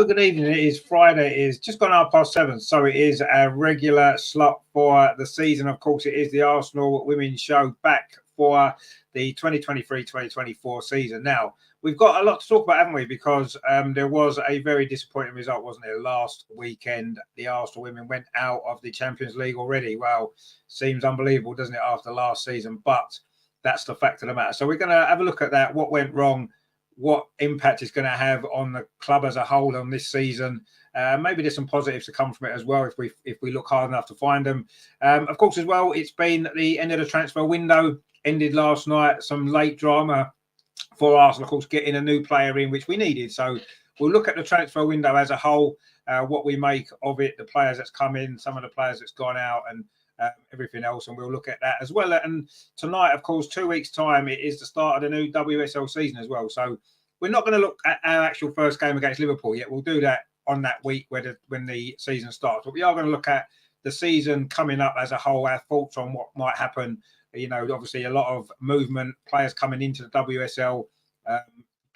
Hello, good evening. It is Friday. It is just gone 7:30, so it is a regular slot for the season. Of course, it is the Arsenal Women's Show back for the 2023-2024 season. Now, we've got a lot to talk about, haven't we? Because there was a very disappointing result, wasn't it? Last weekend, the Arsenal women went out of the Champions League already. Well, seems unbelievable, doesn't it, after last season? But that's the fact of the matter. So we're going to have a look at that, what went wrong, what impact it's going to have on the club as a whole on this season. Maybe there's some positives to come from it as well if we look hard enough to find them. Of course, as well, it's been the end of the transfer window, ended last night. Some late drama for Arsenal, of course, getting a new player in, which we needed. So we'll look at the transfer window as a whole, what we make of it, the players that's come in, some of the players that's gone out, and everything else, and we'll look at that as well. And tonight, of course, 2 weeks' time, it is the start of the new WSL season as well. So we're not going to look at our actual first game against Liverpool yet. We'll do that on that week when the season starts. But we are going to look at the season coming up as a whole, our thoughts on what might happen. You know, obviously a lot of movement, players coming into the WSL,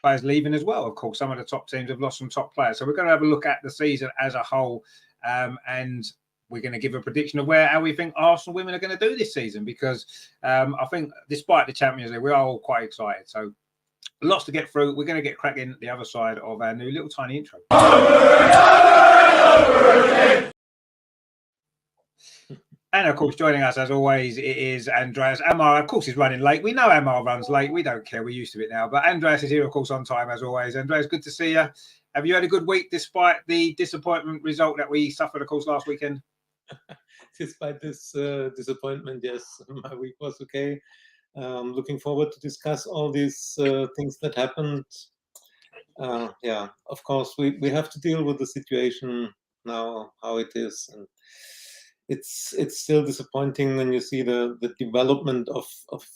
players leaving as well. Of course, some of the top teams have lost some top players. So we're going to have a look at the season as a whole, and we're going to give a prediction of how we think Arsenal women are going to do this season, because I think despite the Champions League, we are all quite excited. So lots to get through. We're going to get cracking the other side of our new little tiny intro. And of course, joining us as always, it is Andreas. Amar, of course, is running late. We know Amar runs late. We don't care. We're used to it now. But Andreas is here, of course, on time as always. Andreas, good to see you. Have you had a good week despite the disappointment result that we suffered, of course, last weekend? Despite this disappointment, yes, my week was okay. Looking forward to discuss all these things that happened. Yeah, of course, we have to deal with the situation now, how it is, and it's still disappointing when you see the development of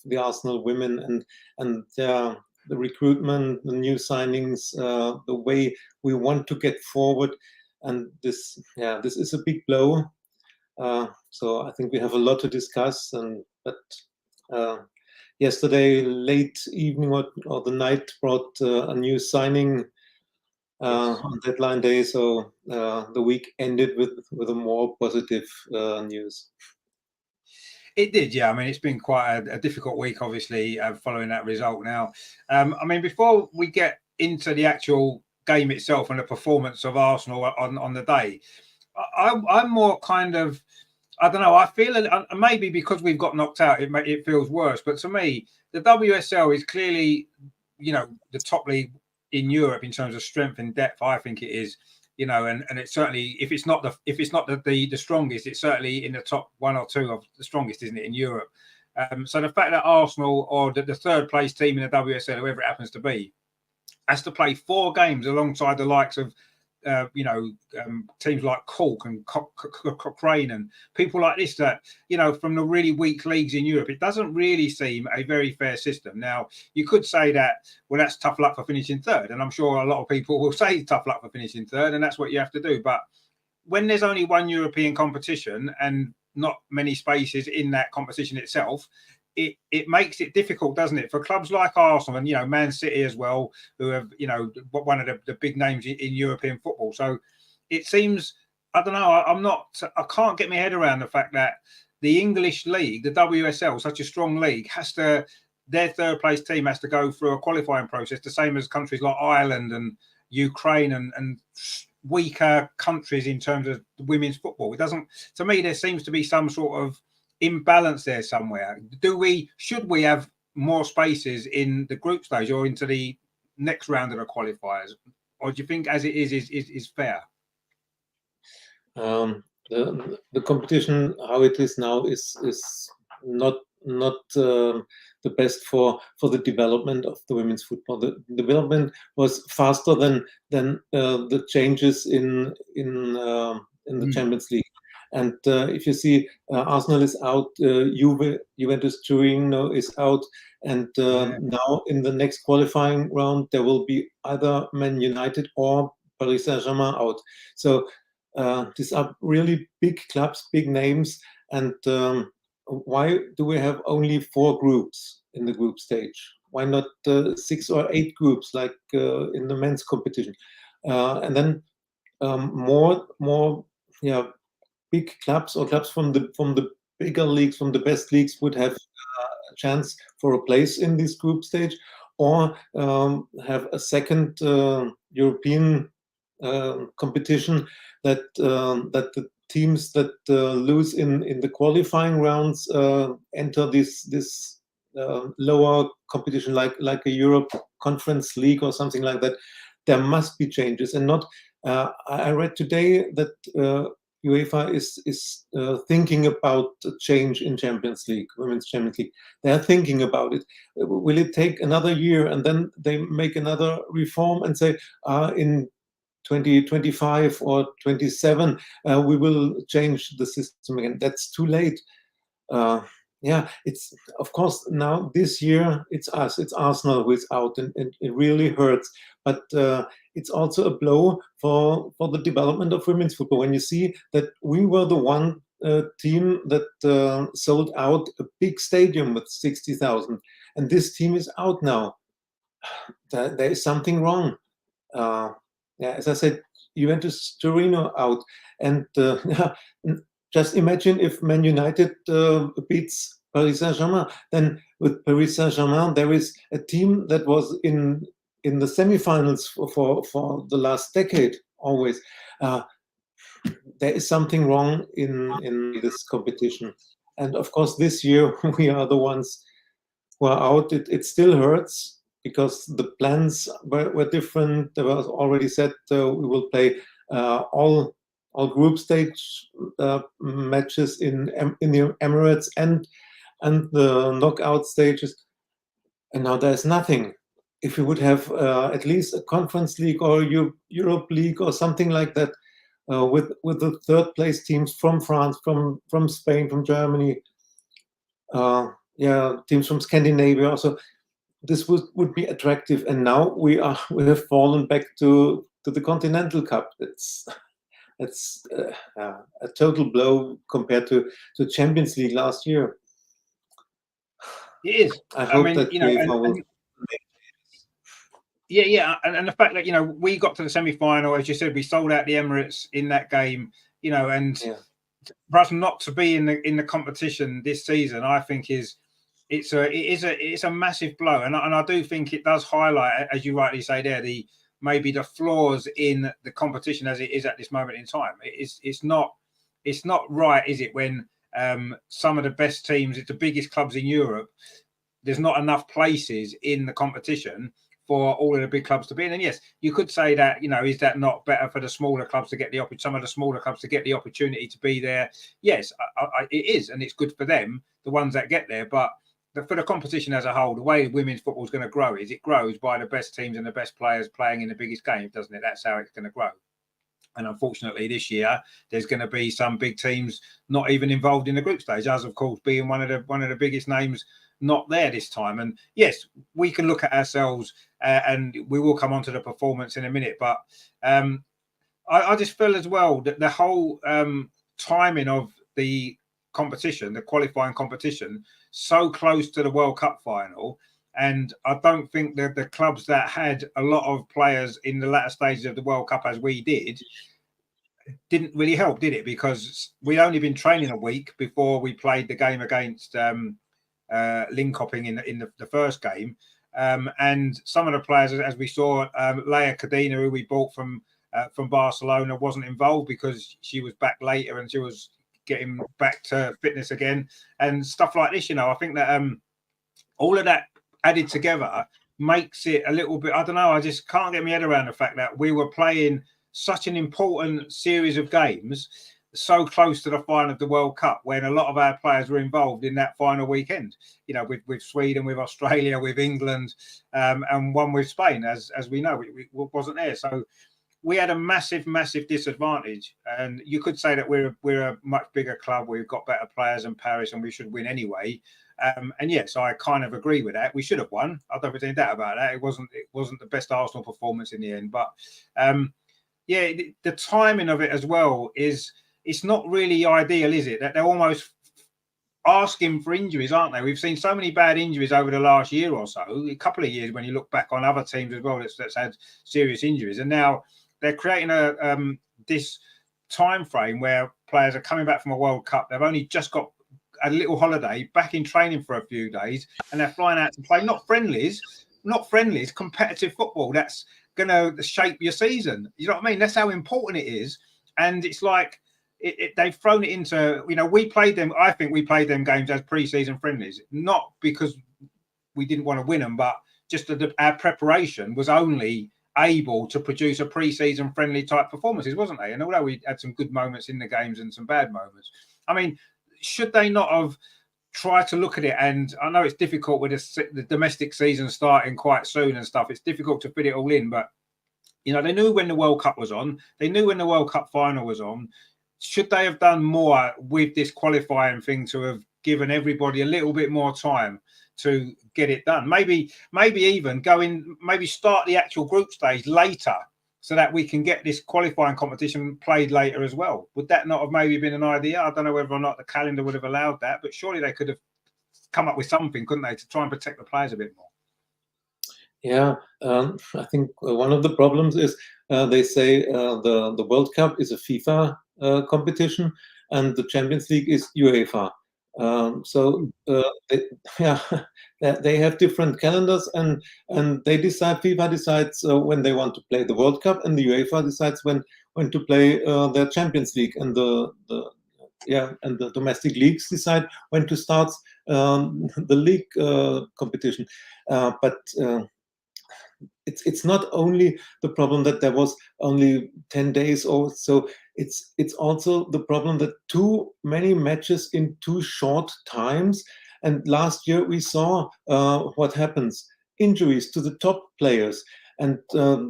the Arsenal women and the recruitment, the new signings, the way we want to get forward, and this is a big blow. So I think we have a lot to discuss, but yesterday late evening or the night brought a new signing on deadline day, so the week ended with a more positive news. It did, yeah. I mean, it's been quite a difficult week, obviously, following that result. Now, I mean, before we get into the actual game itself and the performance of Arsenal on the day, I'm more kind of, I don't know, I feel maybe because we've got knocked out, it feels worse. But to me, the WSL is clearly, you know, the top league in Europe in terms of strength and depth. I think it is, you know, and it's certainly, if it's not the strongest, it's certainly in the top one or two of the strongest, isn't it, in Europe? So the fact that Arsenal, or the third place team in the WSL, whoever it happens to be, has to play 4 games alongside the likes of teams like Cork and Cochrane and people like this, that, you know, from the really weak leagues in Europe, it doesn't really seem a very fair system. Now, you could say that, well, that's tough luck for finishing third, and I'm sure a lot of people will say tough luck for finishing third, and that's what you have to do. But when there's only one European competition and not many spaces in that competition itself, it makes it difficult, doesn't it, for clubs like Arsenal and, you know, Man City as well, who have, you know, one of the big names in European football. So it seems, I don't know, I can't get my head around the fact that the English league, the WSL, such a strong league, their third place team has to go through a qualifying process, the same as countries like Ireland and Ukraine and weaker countries in terms of women's football. It doesn't, to me, there seems to be some sort of imbalance there somewhere. Should we have more spaces in the group stage or into the next round of the qualifiers, or do you think as it is fair? The competition, how it is now, is not the best for the development of the women's football. The development was faster than the changes in the Champions League. And if you see, Arsenal is out, Juventus Turin is out, and now in the next qualifying round, there will be either Man United or Paris Saint-Germain out. So these are really big clubs, big names, and why do we have only 4 groups in the group stage? Why not 6 or 8 groups like in the men's competition? And then more big clubs or clubs from the bigger leagues, from the best leagues, would have a chance for a place in this group stage, or have a second European competition that the teams that lose in the qualifying rounds enter this lower competition, like a Europe Conference League or something like that. There must be changes, and not. I read today that UEFA is thinking about a change in Champions League, Women's Champions League. They are thinking about it. Will it take another year, and then they make another reform and say in 2025 or 27 we will change the system again? That's too late. It's of course now this year it's Arsenal who is out, and it really hurts. But it's also a blow for the development of women's football when you see that we were the one team that sold out a big stadium with 60,000, and this team is out now. There is something wrong. As I said, Juventus Torino out, and just imagine if Man United beats Paris Saint-Germain. Then with Paris Saint-Germain, there is a team that was in the semifinals for the last decade always. There is something wrong in this competition. And of course, this year we are the ones who are out. It still hurts because the plans were different. There was already said we will play all group stage matches in the Emirates and the knockout stages, and now there's nothing. If we would have at least a Conference League or Europe League or something like that, with the third place teams from France, from Spain, from Germany, teams from Scandinavia also, this would be attractive. And now we have fallen back to the Continental Cup. It's a total blow compared to Champions League last year. It is. I hope that UEFA will. And the fact that we got to the semi-final, as you said, we sold out the Emirates in that game, and for us not to be in the competition this season, I think it's a massive blow, and I do think it does highlight, as you rightly say there, maybe the flaws in the competition as it is at this moment in time. It's not right, is it, when some of the best teams, it's the biggest clubs in Europe, there's not enough places in the competition for all of the big clubs to be in. And yes, you could say that, is that not better for the smaller clubs to get some of the smaller clubs to get the opportunity to be there? Yes, it is, and it's good for them, the ones that get there. But for the competition as a whole, the way women's football is going to grow is it grows by the best teams and the best players playing in the biggest game, doesn't it? That's how it's going to grow. And unfortunately, this year there's going to be some big teams not even involved in the group stage. Us, of course, being one of the biggest names not there this time. And yes, we can look at ourselves, and we will come on to the performance in a minute. But I just feel as well that the whole timing of the competition, the qualifying competition, so close to the World Cup final. And I don't think that the clubs that had a lot of players in the latter stages of the World Cup, as we didn't really help, did it? Because we'd only been training a week before we played the game against Linköping in the first game. And some of the players, as we saw, Leia Cadena, who we bought from Barcelona, wasn't involved because she was back later and she was getting back to fitness again and stuff like this. I think that all of that added together makes it a little bit, I don't know, I just can't get my head around the fact that we were playing such an important series of games so close to the final of the World Cup when a lot of our players were involved in that final weekend, with Sweden, with Australia, with England, and one with Spain, as we know, we wasn't there. So we had a massive disadvantage. And you could say that we're a much bigger club. We've got better players than Paris and we should win anyway. And yes, I kind of agree with that. We should have won. I don't think any doubt about that. It wasn't the best Arsenal performance in the end. But the timing of it as well it's not really ideal, is it? That they're almost asking for injuries, aren't they? We've seen so many bad injuries over the last year or so, a couple of years when you look back on other teams as well that's had serious injuries. And now they're creating this time frame where players are coming back from a World Cup. They've only just got a little holiday, back in training for a few days, and they're flying out to play not friendlies, competitive football. That's going to shape your season. You know what I mean? That's how important it is. And it's like they've thrown it into, we played them. I think we played them games as pre-season friendlies, not because we didn't want to win them, but just that our preparation was only able to produce a pre-season friendly type performances, wasn't they? And although we had some good moments in the games and some bad moments, I mean, should they not have tried to look at it? And I know it's difficult with the domestic season starting quite soon and stuff. It's difficult to fit it all in, but they knew when the World Cup was on. They knew when the World Cup final was on. Should they have done more with this qualifying thing to have given everybody a little bit more time to get it done? Maybe even start the actual group stage later, so that we can get this qualifying competition played later as well. Would that not have maybe been an idea? I don't know whether or not the calendar would have allowed that, but surely they could have come up with something, couldn't they, to try and protect the players a bit more? Yeah, I think one of the problems is they say the World Cup is a FIFA competition and the Champions League is UEFA. They have different calendars, and FIFA decides when they want to play the World Cup, and the UEFA decides when to play their Champions League, and the domestic leagues decide when to start the league competition. But it's not only the problem that there was only 10 days or so. It's also the problem that too many matches in too short times. And last year we saw what happens: injuries to the top players. And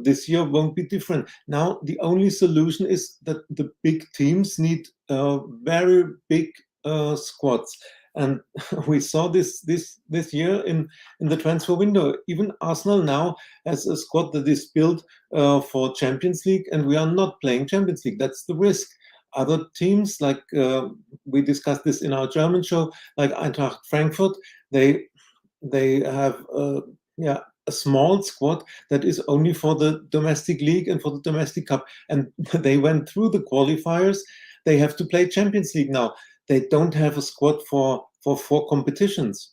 this year won't be different. Now the only solution is that the big teams need very big squads. And we saw this year in the transfer window. Even Arsenal now has a squad that is built for Champions League, and we are not playing Champions League. That's the risk. Other teams, like we discussed this in our German show, like Eintracht Frankfurt, they have a small squad that is only for the domestic league and for the domestic cup, and they went through the qualifiers. They have to play Champions League now. They don't have a squad for 4 competitions,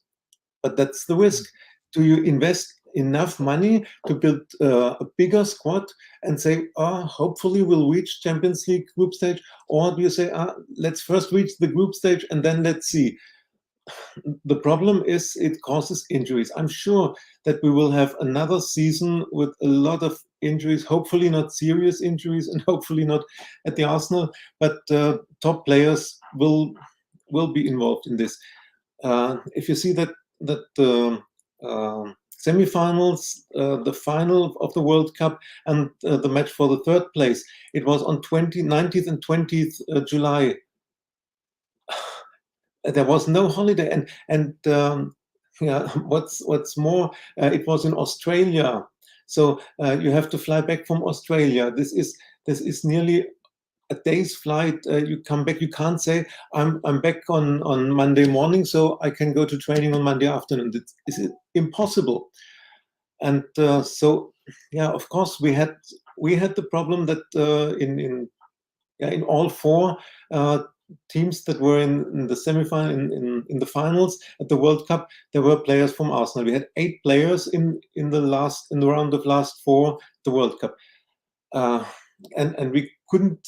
but that's the risk. Do you invest enough money to build a bigger squad and say, hopefully we'll reach Champions League group stage? Or do you say, let's first reach the group stage and then let's see? The problem is it causes injuries. I'm sure that we will have another season with a lot of injuries, hopefully not serious injuries, and hopefully not at the Arsenal, but top players will be involved in this. If you see that the semi-finals, the final of the World Cup, and the match for the third place, it was on 19th and 20th July. There was no holiday, and what's more, it was in Australia, so you have to fly back from Australia. This is nearly a day's flight. You come back. You can't say I'm back on Monday morning, so I can go to training on Monday afternoon. It's impossible. And of course we had the problem that in all 4 teams that were in the semi-final, in the finals at the World Cup, there were players from Arsenal. We had 8 players in the round of last 4 the World Cup, and we couldn't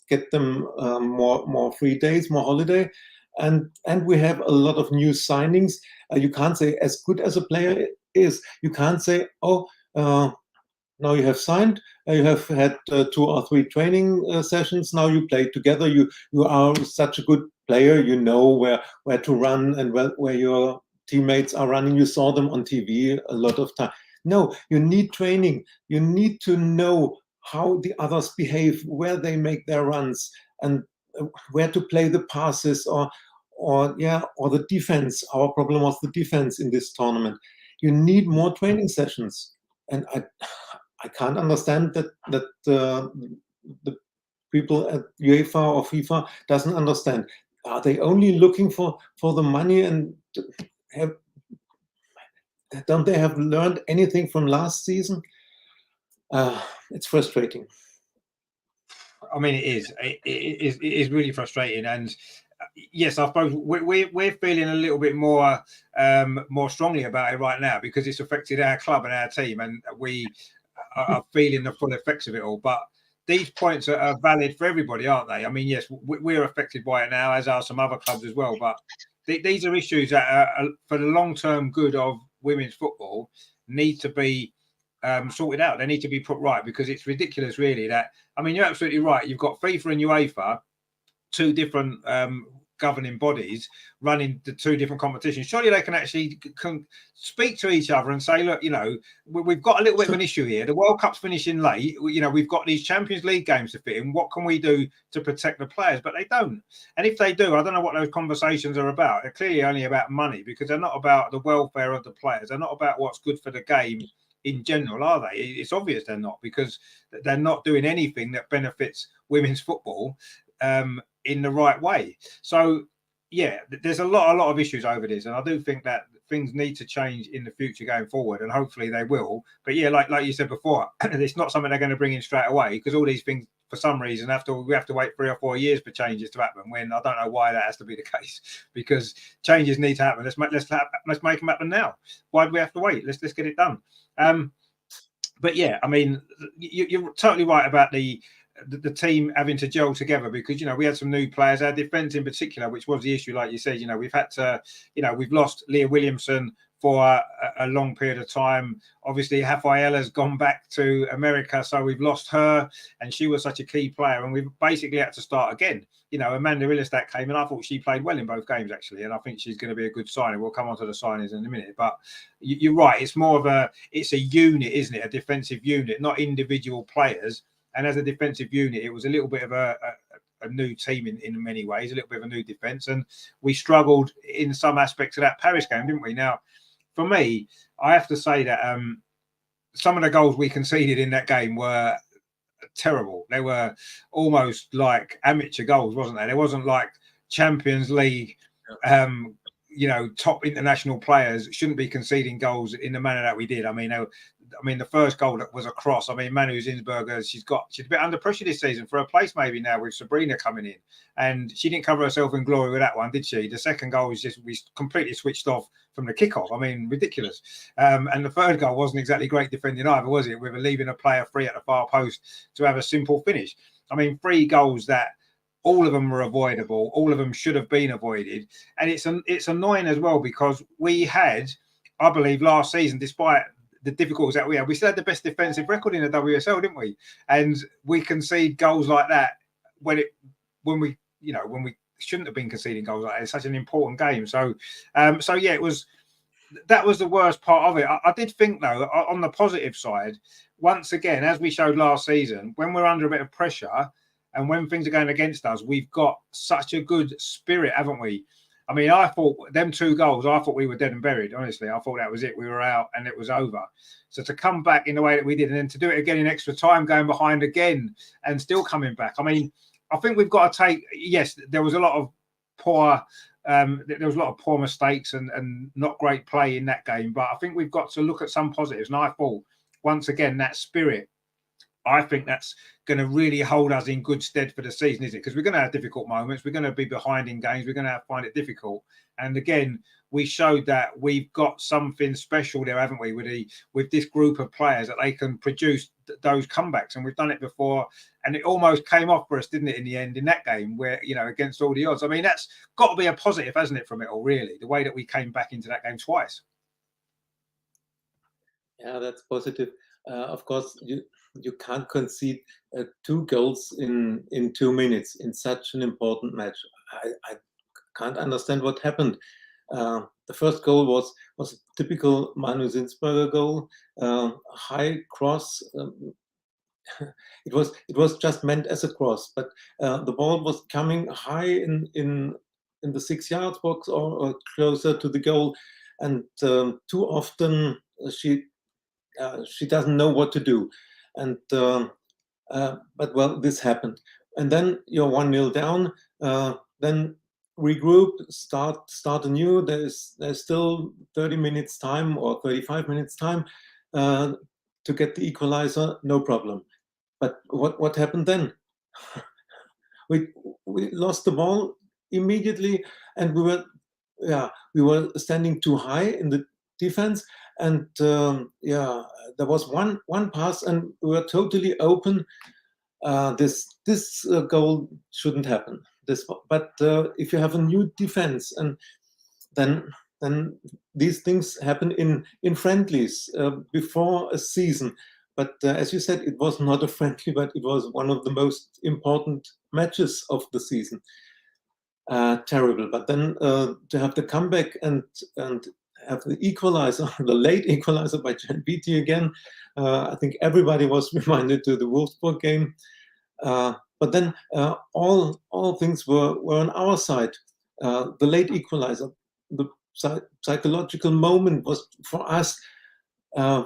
get them more free days, more holiday, and we have a lot of new signings. You can't say, as good as a player is, you can't say, now you have signed, you have had 2 or 3 training sessions, now you play together, you are such a good player, you know where to run and where your teammates are running, you saw them on TV a lot of time. No, you need training, you need to know how the others behave, where they make their runs, and where to play the passes, or the defense. Our problem was the defense in this tournament. You need more training sessions, and I can't understand that the people at UEFA or FIFA doesn't understand. Are they only looking for the money, and don't they have learned anything from last season? It's frustrating. I mean, it is. It is really frustrating, and yes, I suppose we're feeling a little bit more strongly about it right now because it's affected our club and our team, and we are feeling the full effects of it all. But these points are valid for everybody, aren't they? I mean, yes, we're affected by it now, as are some other clubs as well. But these are issues that are, for the long-term good of women's football, need to be sorted out. They need to be put right because it's ridiculous, really. That, I mean, you're absolutely right. You've got FIFA and UEFA, two different governing bodies running the two different competitions. Surely they can actually speak to each other and say, look, you know, we've got a little bit of an issue here. The World Cup's finishing late. You know, we've got these Champions League games to fit in. What can we do to protect the players? But they don't. And if they do, I don't know what those conversations are about. They're clearly only about money because they're not about the welfare of the players. They're not about what's good for the game in general, are they? It's obvious they're not, because they're not doing anything that benefits women's football in the right way. So yeah, there's a lot of issues over this, and I do think that things need to change in the future going forward, and hopefully they will. But yeah, like you said before, it's not something they're going to bring in straight away, because all these things, for some reason, we have to wait 3 or 4 years for changes to happen. When I don't know why that has to be the case, because changes need to happen. Let's make them happen now. Why do we have to wait? Let's get it done. But yeah, I mean, you're totally right about the team having to gel together, because, you know, we had some new players, our defence in particular, which was the issue. Like you said, you know, we've had to, you know, we've lost Leah Williamson for a long period of time. Obviously, Rafaela's gone back to America, so we've lost her, and she was such a key player, and we've basically had to start again. You know, Amanda Illistat came, and I thought she played well in both games, actually, and I think she's going to be a good signing. We'll come on to the signings in a minute, but you're right. It's more of it's a unit, isn't it? A defensive unit, not individual players. And as a defensive unit, it was a little bit of a new team in many ways, a little bit of a new defence. And we struggled in some aspects of that Paris game, didn't we? Now, for me, I have to say that some of the goals we conceded in that game were terrible. They were almost like amateur goals, wasn't they? There wasn't like Champions League, you know, top international players shouldn't be conceding goals in the manner that we did. I mean, the first goal that was a cross. I mean, Manu Zinsberger, she's a bit under pressure this season for a place maybe now with Sabrina coming in, and she didn't cover herself in glory with that one, did she? The second goal was just, we completely switched off from the kickoff. I mean, ridiculous. And the third goal wasn't exactly great defending either, was it? With leaving a player free at the far post to have a simple finish. I mean, 3 goals that all of them were avoidable. All of them should have been avoided. And it's annoying as well, because we had, I believe, last season, despite the difficulties that we still had the best defensive record in the WSL, didn't we? And we concede goals like that when we shouldn't have been conceding goals like that. It's such an important game. So yeah, that was the worst part of it. I did think, though, on the positive side, once again, as we showed last season, when we're under a bit of pressure and when things are going against us, we've got such a good spirit, haven't we? I mean, I thought them 2 goals, I thought we were dead and buried, honestly. I thought that was it. We were out and it was over. So to come back in the way that we did, and then to do it again in extra time, going behind again and still coming back. I mean, I think we've got to take, yes, there was a lot of poor mistakes and not great play in that game. But I think we've got to look at some positives. And I thought, once again, that spirit, I think that's going to really hold us in good stead for the season, is it? Because we're going to have difficult moments. We're going to be behind in games. We're going to find it difficult. And again, we showed that we've got something special there, haven't we, with this group of players, that they can produce those comebacks. And we've done it before. And it almost came off for us, didn't it, in the end, in that game, where, you know, against all the odds. I mean, that's got to be a positive, hasn't it, from it all, really, the way that we came back into that game twice. Yeah, that's positive. Of course, you can't concede 2 goals in 2 minutes in such an important match. I can't understand what happened. The first goal was a typical Manu Zinsberger goal, high cross. It was just meant as a cross, but the ball was coming high in the 6 yards box or closer to the goal, and too often she doesn't know what to do, and but well, this happened, and then you're 1-0 down. Then regroup, start anew. There's still 30 minutes time or 35 minutes time to get the equalizer. No problem. But what happened then? we lost the ball immediately, and we were standing too high in the defense, and there was one pass, and we were totally open. This goal shouldn't happen. But if you have a new defense, and then these things happen in friendlies before a season. But as you said, it was not a friendly, but it was one of the most important matches of the season. Terrible. But then to have the comeback and have the equalizer, the late equalizer by Jan Beattie again, I think everybody was reminded to the Wolfsburg game. But then all things were on our side. The late equalizer, the psychological moment was for us.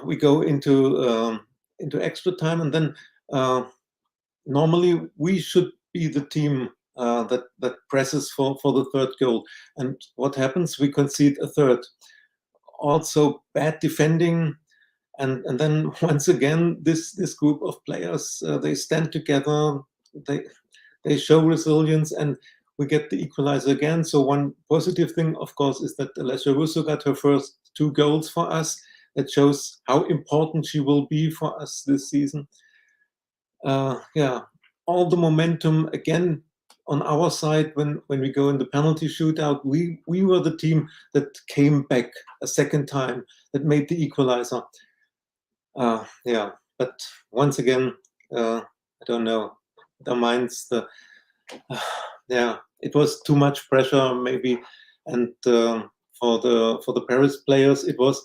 We go into extra time, and then normally we should be the team that presses for the third goal. And what happens? We concede a third. Also bad defending, and then once again this group of players, they stand together, they show resilience, and we get the equalizer again. So one positive thing, of course, is that Alessia Russo got her first 2 goals for us. That shows how important she will be for us this season. All the momentum again on our side when we go in the penalty shootout. We were the team that came back a second time, that made the equalizer. But once again, I don't know. The minds, it was too much pressure maybe, and for the Paris players, it was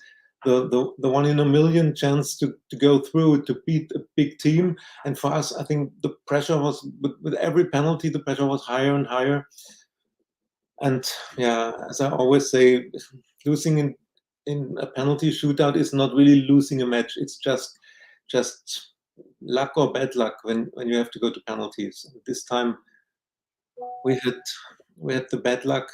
the 1 in a million chance to go through, to beat a big team. And for us, I think the pressure was, with every penalty, the pressure was higher and higher. And as I always say, losing in a penalty shootout is not really losing a match. It's just luck or bad luck when you have to go to penalties. This time we had the bad luck.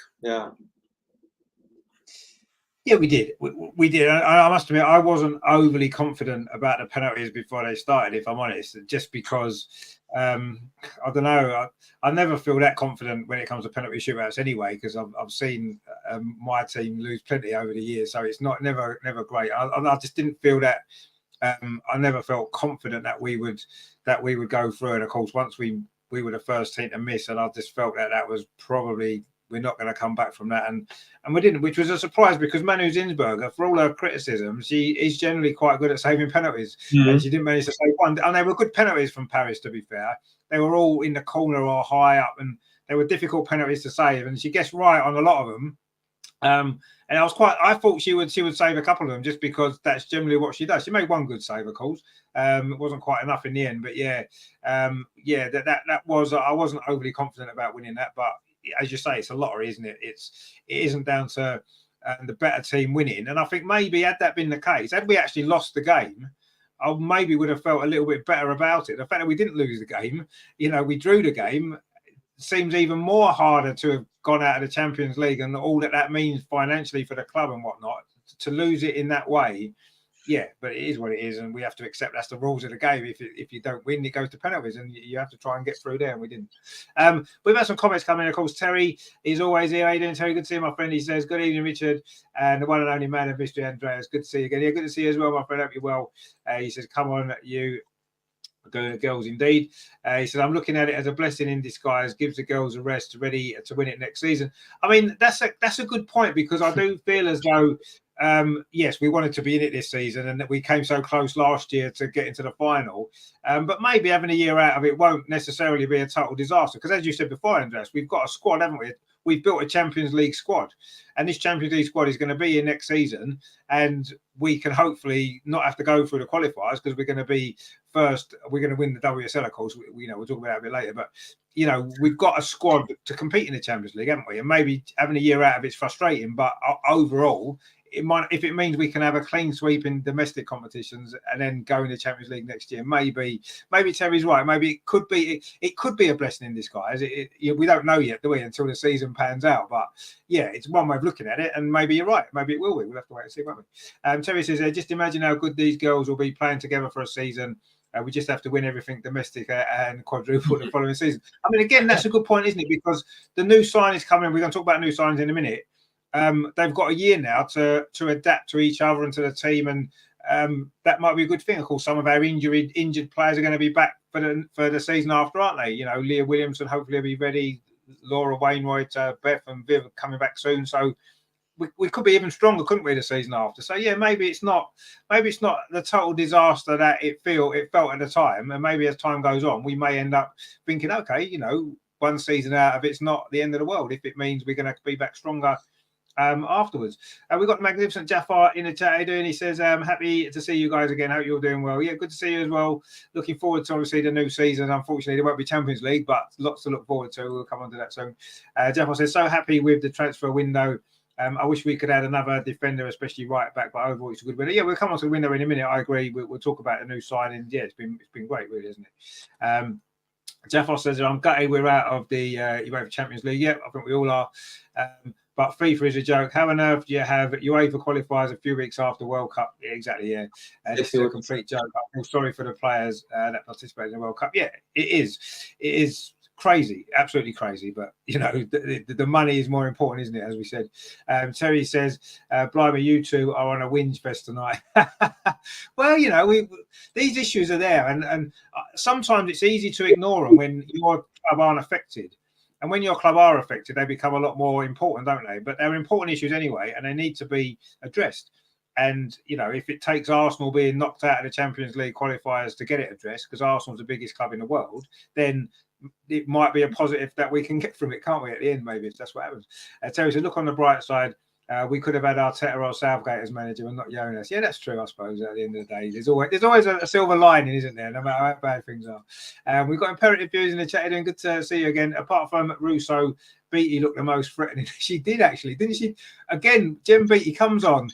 Yeah, we did. We did. I must admit, I wasn't overly confident about the penalties before they started, if I'm honest, just because, I don't know, I never feel that confident when it comes to penalty shootouts anyway, because I've seen my team lose plenty over the years, so it's never great. I just didn't feel that. I never felt confident that we would go through. And of course, once we were the first team to miss, and I just felt that was probably, we're not going to come back from that, and we didn't, which was a surprise, because Manu Zinsberger, for all her criticism, she is generally quite good at saving penalties, and she didn't manage to save one. And they were good penalties from Paris, to be fair. They were all in the corner or high up, and they were difficult penalties to save, and she guessed right on a lot of them. And I thought she would save a couple of them, just because that's generally what she does. She made one good save, of course. It wasn't quite enough in the end, but that was, I wasn't overly confident about winning that, but as you say, it's a lottery, isn't it? It isn't down to the better team winning. And I think maybe had that been the case, had we actually lost the game, I maybe would have felt a little bit better about it. The fact that we didn't lose the game, we drew the game, seems even more harder to have gone out of the Champions League and all that means financially for the club and whatnot. To lose it in that way, but it is what it is, and we have to accept that's the rules of the game. If you don't win, it goes to penalties, and you have to try and get through there, and we didn't. We've had some comments coming in. Of course, Terry is always here. How you doing, Terry? Good to see you, my friend. He says, good evening, Richard, and the one and only man of mystery, Andreas. Good to see you again. Yeah, good to see you as well, my friend. Hope you're well. He says, come on, you girls, indeed. He said, I'm looking at it as a blessing in disguise, gives the girls a rest, ready to win it next season. I mean, that's a good point, because I do feel as though, yes, we wanted to be in it this season, and that we came so close last year to get into the final. But maybe having a year out of it won't necessarily be a total disaster, because as you said before, Andreas, we've got a squad, haven't we? We've built a Champions League squad, and this Champions League squad is going to be here next season, and we can hopefully not have to go through the qualifiers, because we're going to be first. We're going to win the WSL, of course. We'll talk about that a bit later, but we've got a squad to compete in the Champions League, haven't we? And maybe having a year out of it's frustrating, but overall, it might, if it means we can have a clean sweep in domestic competitions and then go in the Champions League next year, maybe Terry's right. Maybe it could be a blessing in disguise. We don't know yet, do we, until the season pans out? But yeah, it's one way of looking at it, and maybe you're right. Maybe it will be. We'll have to wait and see, won't we? Terry says, just imagine how good these girls will be playing together for a season. We just have to win everything domestic and quadruple the following season. I mean, again, that's a good point, isn't it? Because the new signings coming, we're going to talk about new signings in a minute. They've got a year now to adapt to each other and to the team, and that might be a good thing. Of course, some of our injured players are going to be back for the season after, aren't they? You know, Leah Williamson hopefully will be ready. Laura Wainwright, Beth and Viv coming back soon. So we could be even stronger, couldn't we, the season after? So yeah, maybe it's not the total disaster that it felt at the time, and maybe as time goes on, we may end up thinking, okay, you know, one season out of it's not the end of the world if it means we're going to be back stronger afterwards. We've got the magnificent Jafar in the chat. How you doing? He says, happy to see you guys again. Hope you're doing well. Yeah, good to see you as well. Looking forward to obviously the new season. Unfortunately, there won't be Champions League, but lots to look forward to. We'll come on to that soon. Jafar says, so happy with the transfer window. I wish we could add another defender, especially right back, but overall it's a good window. Yeah, we'll come on to the window in a minute. I agree. We'll talk about the new signing. Yeah, it's been great, really, isn't it? Jafar says, I'm gutted we're out of the UEFA Champions League. Yeah, I think we all are. But FIFA is a joke. How on earth do you have UEFA qualifiers a few weeks after World Cup? Yeah, exactly, yeah. This is a complete joke. I feel sorry for the players that participated in the World Cup. Yeah, it is. It is crazy, absolutely crazy. But, you know, the money is more important, isn't it, as we said. Terry says, blimey, you two are on a whinge fest tonight. Well, you know, these issues are there. And sometimes it's easy to ignore them when your club aren't affected. And when your club are affected, they become a lot more important, don't they? But they're important issues anyway, and they need to be addressed. And, you know, if it takes Arsenal being knocked out of the Champions League qualifiers to get it addressed, because Arsenal's the biggest club in the world, then it might be a positive that we can get from it, can't we, at the end, maybe, if that's what happens. Terry said, look on the bright side. We could have had Arteta or Southgate as manager and not Jonas. Yeah, that's true, I suppose, at the end of the day. There's always a silver lining, isn't there, no matter how bad things are. We've got imperative views in the chat. Doing good to see you again. Apart from Russo, Beattie looked the most threatening. She did, actually, didn't she? Again, Jem Beattie comes on,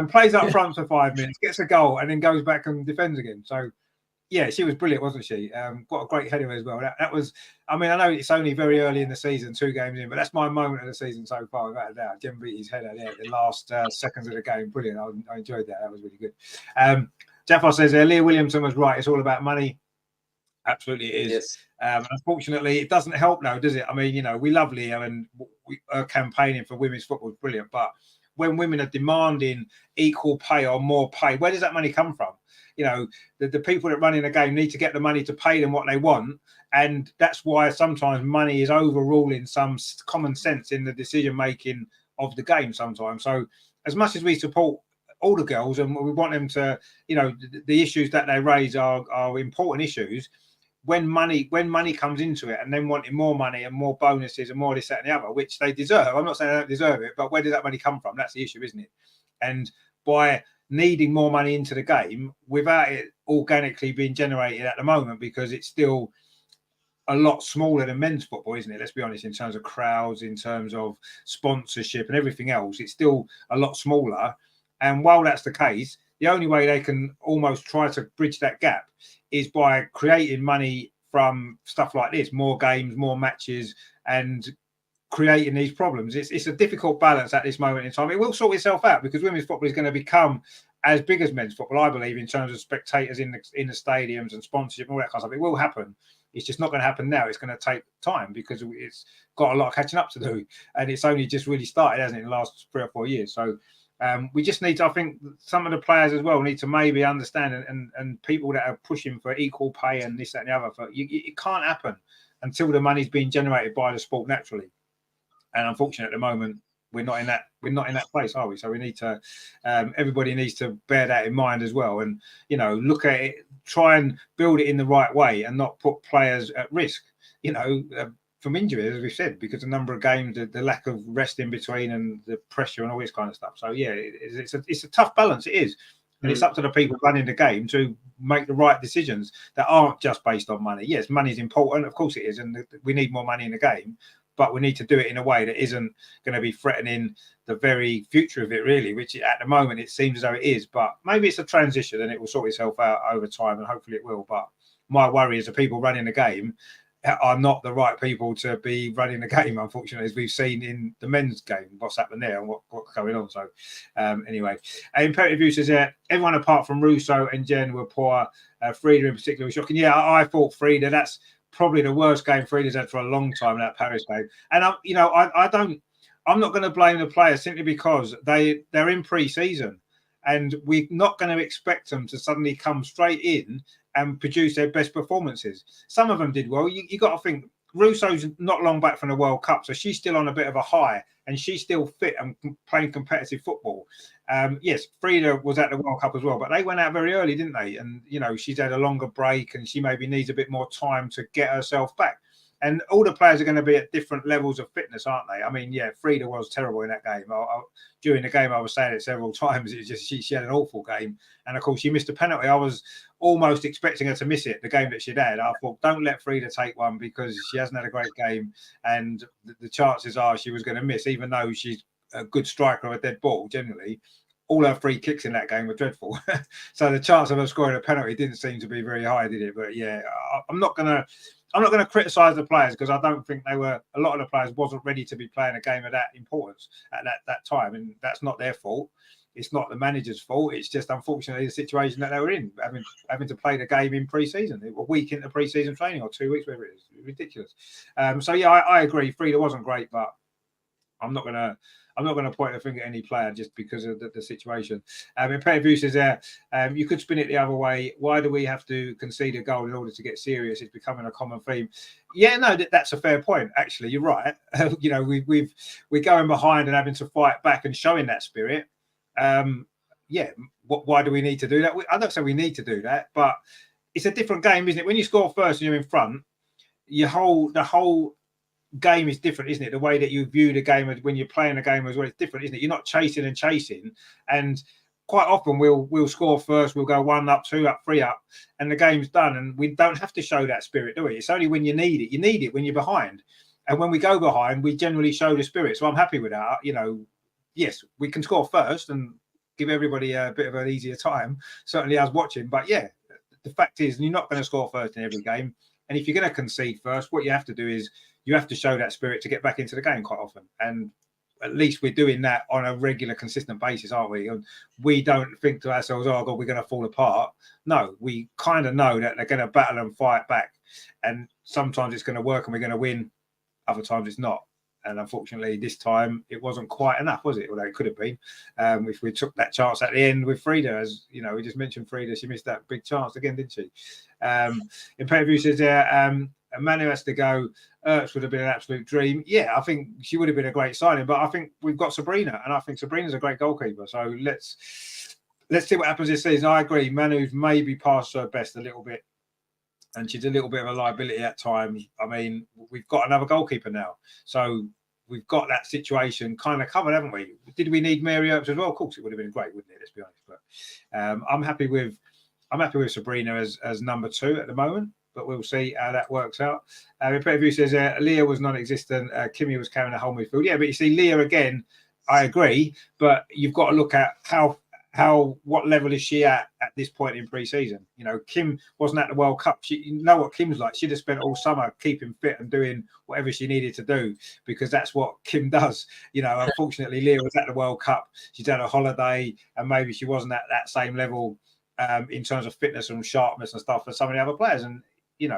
plays up front for 5 minutes, gets a goal, and then goes back and defends again. So, yeah, she was brilliant, wasn't she? Got a great header as well. That was, I mean, I know it's only very early in the season, 2 games in, but that's my moment of the season so far, without a doubt. Jem Beattie's header there, the last seconds of the game, brilliant. I enjoyed that. That was really good. Jafar says, Leah Williamson was right. It's all about money. Absolutely it is. Yes. Unfortunately, it doesn't help now, does it? I mean, you know, we love Leah and we are campaigning for women's football is brilliant, but when women are demanding equal pay or more pay, where does that money come from? You know, the people that run in the game need to get the money to pay them what they want. And that's why sometimes money is overruling some common sense in the decision-making of the game sometimes. So as much as we support all the girls and we want them to, you know, the issues that they raise are important issues, when money comes into it and then wanting more money and more bonuses and more this, that and the other, which they deserve. I'm not saying they don't deserve it, but where does that money come from? That's the issue, isn't it? And by needing more money into the game without it organically being generated at the moment, because it's still a lot smaller than men's football, isn't it? Let's be honest, in terms of crowds, in terms of sponsorship and everything else, it's still a lot smaller. And while that's the case, the only way they can almost try to bridge that gap is by creating money from stuff like this, more games, more matches, and creating these problems. It's a difficult balance at this moment in time. It will sort itself out because women's football is going to become as big as men's football, I believe, in terms of spectators in the stadiums and sponsorship and all that kind of stuff. It will happen. It's just not going to happen now. It's going to take time because it's got a lot of catching up to do. And it's only just really started, hasn't it, in the last 3 or 4 years. So we just need to, I think some of the players as well need to maybe understand and people that are pushing for equal pay and this, that and the other, it can't happen until the money's being generated by the sport naturally. And unfortunately, at the moment, we're not in that place, are we? So we need to, everybody needs to bear that in mind as well, and you know, look at it, try and build it in the right way, and not put players at risk. You know, from injury, as we said, because the number of games, the lack of rest in between, and the pressure and all this kind of stuff. So yeah, it's a tough balance. It is. And it's up to the people running the game to make the right decisions that aren't just based on money. Yes, money is important, of course it is, and we need more money in the game. But we need to do it in a way that isn't going to be threatening the very future of it, really, which at the moment it seems as though it is. But maybe it's a transition and it will sort itself out over time, and hopefully it will. But my worry is the people running the game, are not the right people to be running the game, unfortunately, as we've seen in the men's game, what's happened there and what's going on. So anyway, Imperative View says, everyone apart from Russo and Jen were poor. Frida in particular was shocking. Yeah, I thought Frida, that's probably the worst game Frida's had for a long time in that Paris game. And I'm not going to blame the players simply because they're in pre-season, and we're not going to expect them to suddenly come straight in and produce their best performances. Some of them did well. You got to think Russo's not long back from the World Cup, so she's still on a bit of a high, and she's still fit and playing competitive football. Yes, Frida was at the World Cup as well, but they went out very early, didn't they? And she's had a longer break, and she maybe needs a bit more time to get herself back. And all the players are going to be at different levels of fitness, aren't they? I mean, yeah, Frida was terrible in that game. During the game, I was saying it several times. It's just she had an awful game. And, of course, she missed a penalty. I was almost expecting her to miss it, the game that she'd had. I thought, don't let Frida take one because she hasn't had a great game. And the chances are she was going to miss, even though she's a good striker of a dead ball, generally. All her free kicks in that game were dreadful. So the chance of her scoring a penalty didn't seem to be very high, did it? But, yeah, I'm not going to criticise the players because I don't think a lot of the players wasn't ready to be playing a game of that importance at that time. And that's not their fault. It's not the manager's fault. It's just, unfortunately, the situation that they were in, having to play the game in pre-season, a week into pre-season training or 2 weeks, whatever it is. Ridiculous. So, yeah, I agree. Frida wasn't great, but I'm not going to point a finger at any player just because of the situation. Imperative View says you could spin it the other way. Why do we have to concede a goal in order to get serious? It's becoming a common theme. Yeah, no, that's a fair point. Actually, you're right. We're going behind and having to fight back and showing that spirit. Why do we need to do that? I don't say we need to do that, but it's a different game, isn't it? When you score first and you're in front, the whole game is different, isn't it? The way that you view the game when you're playing a game as well, it's different, isn't it? You're not chasing, and quite often we'll score first, we'll go 1 up, 2 up, 3 up, and the game's done, and we don't have to show that spirit, do we? It's only when you need it. You need it when you're behind, and when we go behind, we generally show the spirit. So I'm happy with that. Yes, we can score first and give everybody a bit of an easier time. Certainly, us watching, but yeah, the fact is, you're not going to score first in every game, and if you're going to concede first, what you have to do is you have to show that spirit to get back into the game quite often. And at least we're doing that on a regular, consistent basis, aren't we? And we don't think to ourselves, oh, God, we're going to fall apart. No, we kind of know that they're going to battle and fight back. And sometimes it's going to work and we're going to win. Other times it's not. And unfortunately, this time it wasn't quite enough, was it? Although it could have been. If we took that chance at the end with Frida, as you know, we just mentioned Frida, she missed that big chance again, didn't she? Imperative View says Manu has to go. Ertz would have been an absolute dream. Yeah, I think she would have been a great signing, but I think we've got Sabrina, and I think Sabrina's a great goalkeeper. So let's see what happens this season. I agree. Manu's maybe past her best a little bit, and she's a little bit of a liability at times. I mean, we've got another goalkeeper now, so we've got that situation kind of covered, haven't we? Did we need Mary Earps as well? Of course, it would have been great, wouldn't it? Let's be honest. But I'm happy with Sabrina as number 2 at the moment. But we'll see how that works out. Imperative View says Leah was non-existent. Kimmy was carrying the whole midfield. Yeah, but you see, Leah again, I agree. But you've got to look at what level is she at this point in pre-season. Kim wasn't at the World Cup. You know what Kim's like. She'd have spent all summer keeping fit and doing whatever she needed to do because that's what Kim does. Unfortunately, Leah was at the World Cup. She's had a holiday and maybe she wasn't at that same level in terms of fitness and sharpness and stuff for some of the other players. And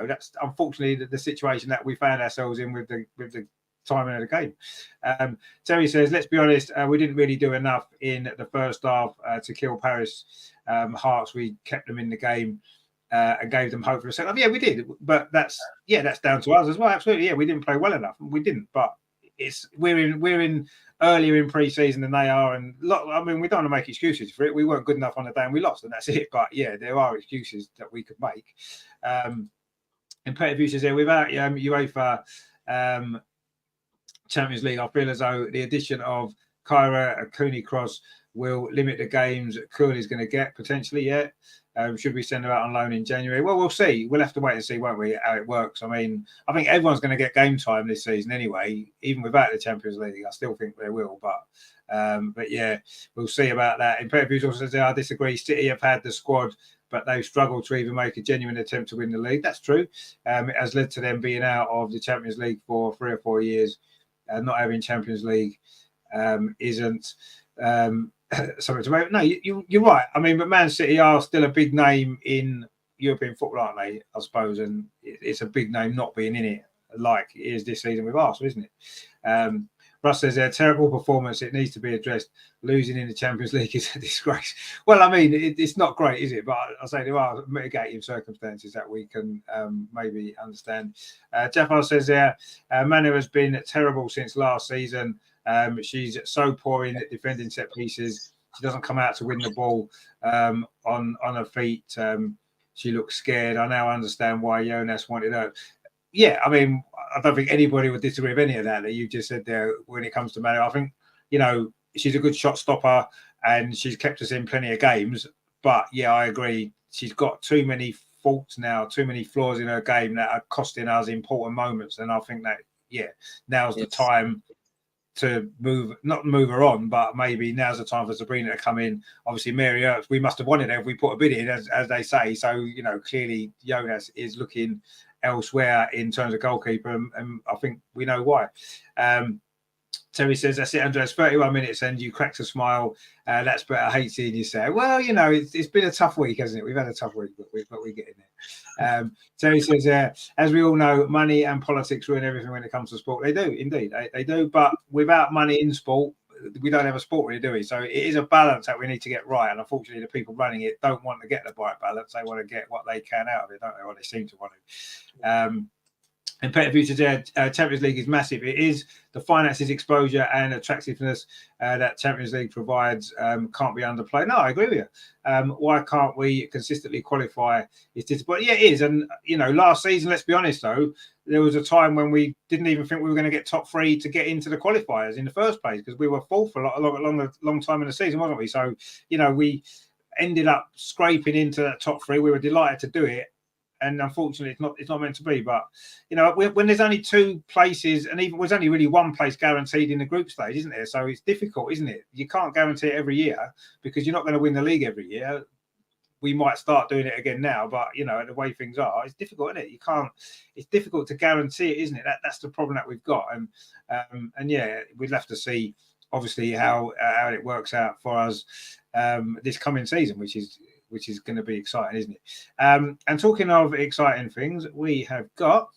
that's unfortunately the situation that we found ourselves in with the timing of the game. Terry says, let's be honest, we didn't really do enough in the first half to kill Paris Hearts. We kept them in the game and gave them hope for a second half. Yeah, we did, but that's down to us as well. Absolutely, yeah, we didn't play well enough. We didn't, but we're in earlier in pre-season than they are, and we don't want to make excuses for it. We weren't good enough on the day and we lost, and that's it. But yeah, there are excuses that we could make. Imperative View says there without UEFA Champions League, I feel as though the addition of Kyra and Cooney Cross will limit the games Cooley's going to get potentially. Yeah. Should we send her out on loan in January? Well, we'll see. We'll have to wait and see, won't we, how it works. I mean, I think everyone's going to get game time this season anyway, even without the Champions League. I still think they will, but yeah, we'll see about that. Imperative Views also says, I disagree. City have had the squad but they've struggled to even make a genuine attempt to win the league. That's true. It has led to them being out of the Champions League for 3 or 4 years. Not having Champions League isn't something to make. No, you're right. I mean, but Man City are still a big name in European football, aren't they? I suppose, and it's a big name not being in it, like it is this season with Arsenal, isn't it? Russ says, a terrible performance. It needs to be addressed. Losing in the Champions League is a disgrace. Well, I mean, it's not great, is it? But I say there are mitigating circumstances that we can maybe understand. Jafar says, Manu has been terrible since last season. She's so poor in defending set pieces. She doesn't come out to win the ball on her feet. She looks scared. I now understand why Jonas wanted her. Yeah, I mean, I don't think anybody would disagree with any of that you just said there when it comes to Manu. I think, she's a good shot stopper and she's kept us in plenty of games. But, yeah, I agree. She's got too many faults now, too many flaws in her game that are costing us important moments. And I think that, now's the time to not move her on, but maybe now's the time for Sabrina to come in. Obviously, Mary Earps, we must have wanted her if we put a bid in, as they say. So, clearly Jonas is looking elsewhere in terms of goalkeeper, and I think we know why. Terry says, that's it, Andres, 31 minutes and you cracked a smile. That's better. I hate seeing you say, well, it's been a tough week, hasn't it? We've had a tough week, but we're getting there. Terry says, as we all know, money and politics ruin everything when it comes to sport. They do, indeed. They do. But without money in sport, we don't have a sport, really, do we? So it is a balance that we need to get right. And unfortunately, the people running it don't want to get the right balance. They want to get what they can out of it, don't they? Or they seem to want to. And Peter View says, Champions League is massive. It is. The finances, exposure and attractiveness that Champions League provides can't be underplayed. No, I agree with you. Why can't we consistently qualify? It's disappointing. Yeah, it is. And, last season, let's be honest, though, there was a time when we didn't even think we were going to get top 3 to get into the qualifiers in the first place because we were fourth for a long time in the season, wasn't we? So, we ended up scraping into that top 3. We were delighted to do it. And unfortunately, it's not meant to be. But, when there's only 2 places and even there's only really 1 place guaranteed in the group stage, isn't there? So it's difficult, isn't it? You can't guarantee it every year because you're not going to win the league every year. We might start doing it again now, but, the way things are, it's difficult, isn't it? It's difficult to guarantee it, isn't it? That's the problem that we've got. And we'd have to see, obviously, how it works out for us this coming season, which is going to be exciting, isn't it? And talking of exciting things, we have got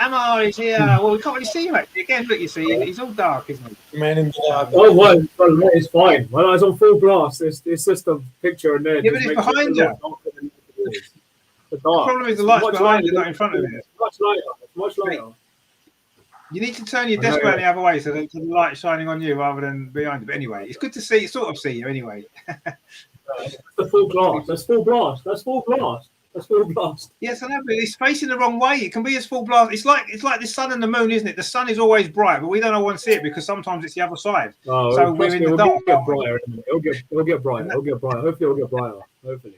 Amar is here. Well, we can't really see him actually. Again, look, you see, he's all dark, isn't he? Man in the dark. Oh, well, it's fine. Well, I was on full blast. It's just a picture in there. Yeah, but it's behind you. The problem is the light's behind you, not in front of you. Much lighter. You need to turn your desk around the other way so that the light's shining on you rather than behind you. But anyway, it's good to sort of see you anyway. That's full blast. That's full blast. That's full blast. That's full blast. Yes, I know, but it's facing the wrong way. It can be as full blast. It's like the sun and the moon, isn't it? The sun is always bright, but we don't always see it because sometimes it's the other side. Oh, so we're in the dark. It'll get brighter. Hopefully, it'll get brighter. Hopefully.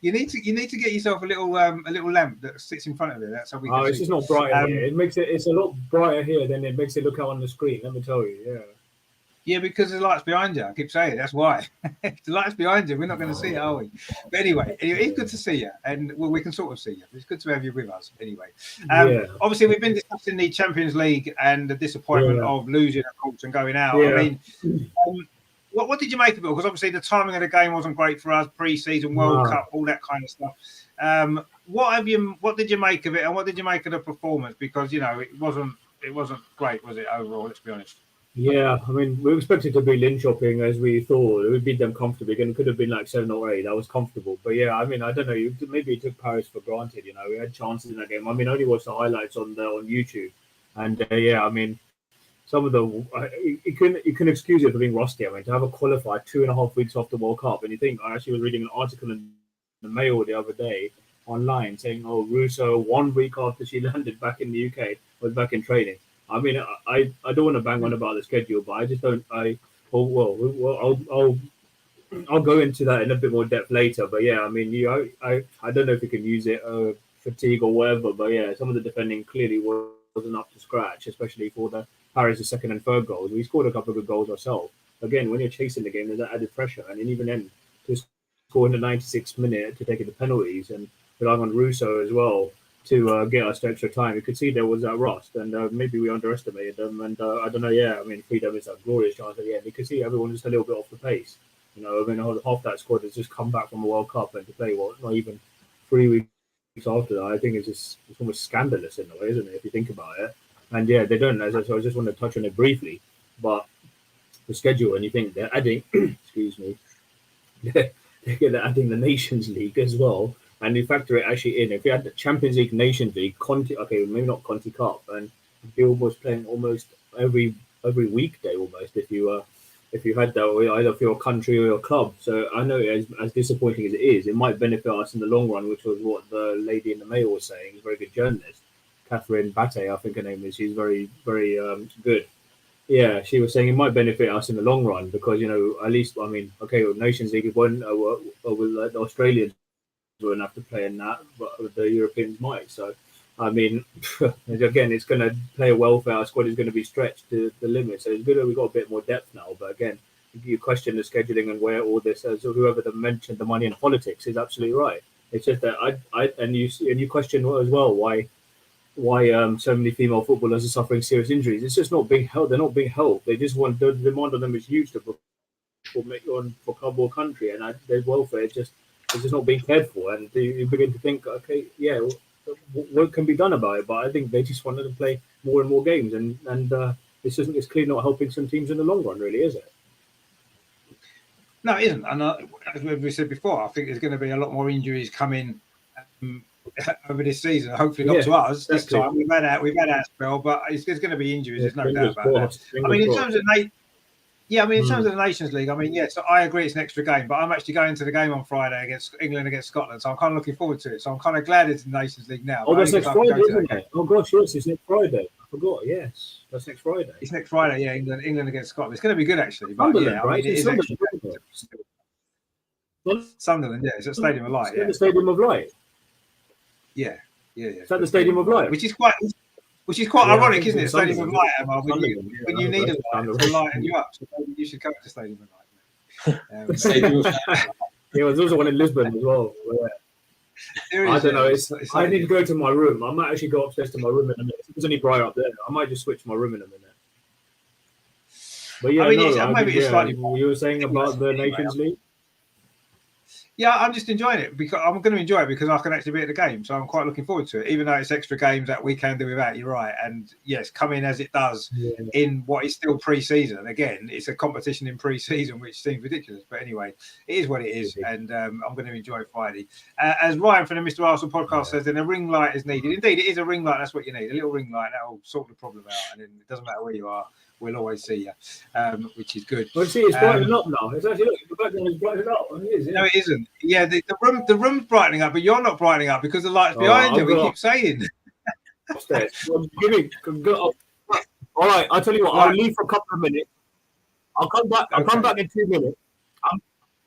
You need to get yourself a little lamp that sits in front of you. That's how we. It's just not bright here. It's a lot brighter here than it makes it look out on the screen. Let me tell you. Yeah. Yeah, because the light's behind you. I keep saying it. That's why. If the light's behind you, we're not going to see it, are we? But anyway, it's good to see you, and we can sort of see you. It's good to have you with us. Anyway, obviously we've been discussing the Champions League and the disappointment of losing, of course, and going out. Yeah. I mean, what did you make of it? Because obviously the timing of the game wasn't great for us. Pre-season World Cup, all that kind of stuff. What did you make of it, and what did you make of the performance? Because it wasn't great, was it overall? Let's be honest. Yeah, I mean, we expected to be Lynn shopping as we thought. We beat them comfortably. Again, it could have been like 7 or 8. That was comfortable. But yeah, I mean, I don't know. Maybe you took Paris for granted. We had chances in that game. I mean, I only watched the highlights on YouTube, and I mean, some of you can excuse it for being rusty. I mean, to have a qualified 2.5 weeks off the World Cup, and you think I actually was reading an article in the Mail the other day online saying, "Oh, Russo 1 week after she landed back in the UK was back in training." I mean, I don't want to bang on about the schedule, but I just don't. I'll go into that in a bit more depth later. But yeah, I mean, I don't know if you can use it fatigue or whatever. But yeah, some of the defending clearly wasn't up to scratch, especially for the Paris' second and third goals. We scored a couple of good goals ourselves. Again, when you're chasing the game, there's that added pressure, and even then, to score in the 96th minute to take the penalties and relying on Russo as well to get us to extra time. You could see there was that rust, and maybe we underestimated them. And I don't know. Yeah, I mean, freedom is a glorious chance at the end. You could see everyone just a little bit off the pace. You know, I mean, half that squad has just come back from the World Cup and to play not even 3 weeks after that. I think it's almost scandalous in a way, isn't it? If you think about it. And yeah, they don't. So I just want to touch on it briefly, but the schedule, and you think they're adding, excuse me, they're adding the Nations League as well. And you factor it actually in. If you had the Champions League, Nations League, Conti, okay, maybe not Conti Cup, and you're almost playing almost every weekday almost if you had that either for your country or your club. So I know as disappointing as it is, it might benefit us in the long run, which was what the lady in the Mail was saying. She's a very good journalist, Catherine Bate, I think her name is. She's very, very good. Yeah, she was saying it might benefit us in the long run because, you know, at least, I mean, okay, Nations League won, the Australians wouldn't have to play in that, but the Europeans might. So, I mean, again, it's going to play a welfare. Our squad is going to be stretched to the limit. So it's good that we've got a bit more depth now. But again, you question the scheduling and where all this, so whoever mentioned the money and politics is absolutely right. It's just that you question as well why so many female footballers are suffering serious injuries. It's just not being held. They're not being helped. They just want the demand on them is huge for club or country, and their welfare is just not being cared for. And you begin to think, okay, yeah, what can be done about it? But I think they just wanted to play more and more games, and it's clearly not helping some teams in the long run, really, is it? No, it isn't. And as we said before, I think there's going to be a lot more injuries coming over this season. Hopefully not to us this time. We've had our spell, but there's going to be injuries. There's no doubt about that. I mean, in terms of the Nations League, I mean, yes, I agree it's an extra game, but I'm actually going to the game on Friday against England against Scotland, so I'm kind of looking forward to it. So I'm kind of glad it's the Nations League now. Oh, that's next Friday, isn't it? Oh gosh, yes, it's next Friday. I forgot. Yes, that's next Friday. It's next Friday, yeah. England against Scotland. It's going to be good actually. But Sunderland, yeah, right? I mean, it is extra. Sunderland, yeah, it's at Stadium of Light. Yeah, the Stadium of Light. Yeah. Is that the Stadium of Light? Which is quite ironic, isn't it? Stadium of Light, when you need a light to lighten you up. So maybe you should go to Stadium of Light. Yeah, there's also one in Lisbon as well. I don't know. I need to go to my room. I might actually go upstairs to my room in a minute. It's only bright up there. I might just switch my room in a minute. But yeah, maybe it's slightly. You were saying about the Nations League. Yeah, I'm just enjoying it because I'm going to enjoy it because I can actually be at the game. So I'm quite looking forward to it, even though it's extra games that we can do without. You're right. And yes, coming as it does in what is still pre-season. Again, it's a competition in pre-season, which seems ridiculous. But anyway, it is what it is. And I'm going to enjoy Friday. As Ryan from the Mr. Arsenal podcast says, then a ring light is needed. Indeed, it is a ring light. That's what you need. A little ring light that will sort the problem out. And then it doesn't matter where you are. We'll always see you, which is good. Well, see, it's brightening up now. It's actually the background is brightening up. No, it isn't. Yeah, the room's brightening up, but you're not brightening up because the light's behind you. We keep saying. All right, I'll tell you what. I'll leave for a couple of minutes. I'll come back. I'll come back in 2 minutes.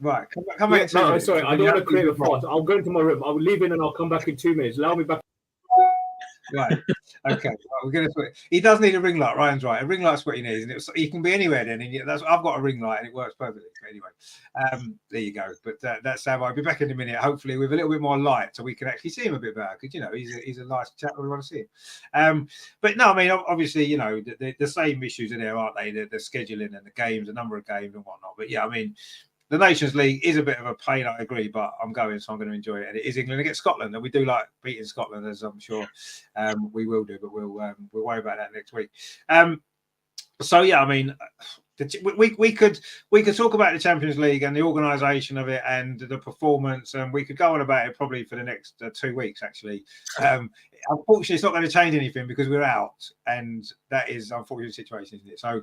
Right, come back. No, sorry, I don't want to create a fuss. I'll go into my room. I'll leave in and I'll come back in 2 minutes. Allow me back. Right. Okay. Well, we're going to. He does need a ring light. Ryan's right. A ring light's what he needs, and he can be anywhere. Then, and I've got a ring light, and it works perfectly. But anyway, there you go. But that's Sam. I'll be back in a minute, hopefully with a little bit more light, so we can actually see him a bit better. Because he's a nice chap. We want to see him. But no, I mean, obviously, the same issues are there, aren't they? The scheduling and the games, the number of games and whatnot. But yeah, I mean. The Nations League is a bit of a pain, I agree, but I'm going, so I'm going to enjoy it. And it is England against Scotland, and we do like beating Scotland, as I'm sure we will do. But we'll worry about that next week. So yeah, I mean, we could talk about the Champions League and the organisation of it and the performance, and we could go on about it probably for the next 2 weeks. Actually, unfortunately, it's not going to change anything because we're out, and that is unfortunate situation, isn't it? So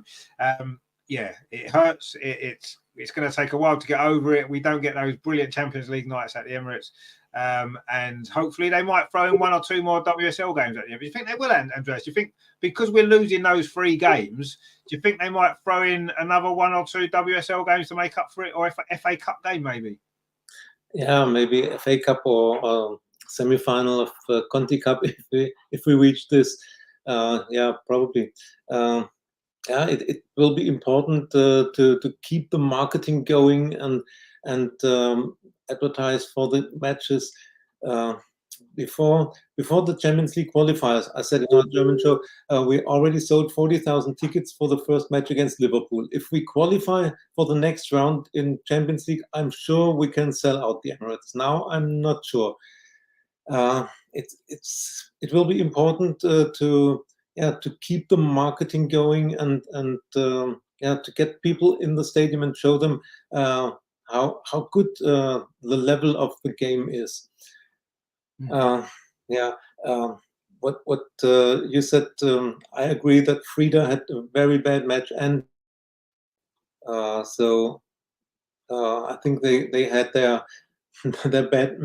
yeah, it hurts. It's going to take a while to get over it. We don't get those brilliant Champions League nights at the Emirates. And hopefully they might throw in 1 or 2 more WSL games at the end. Do you think they will, Andreas? Do you think because we're losing those 3 games, do you think they might throw in another 1 or 2 WSL games to make up for it, or FA Cup game maybe? Yeah, maybe FA Cup or semi-final of Conti Cup if we reach this. Yeah, probably. Yeah, it will be important to keep the marketing going and advertise for the matches. Before the Champions League qualifiers, I said in our German show, we already sold 40,000 tickets for the first match against Liverpool. If we qualify for the next round in Champions League, I'm sure we can sell out the Emirates. Now I'm not sure. It will be important to keep the marketing going and to get people in the stadium and show them how good the level of the game is. What you said, I agree that Frida had a very bad match, and so I think they had their bad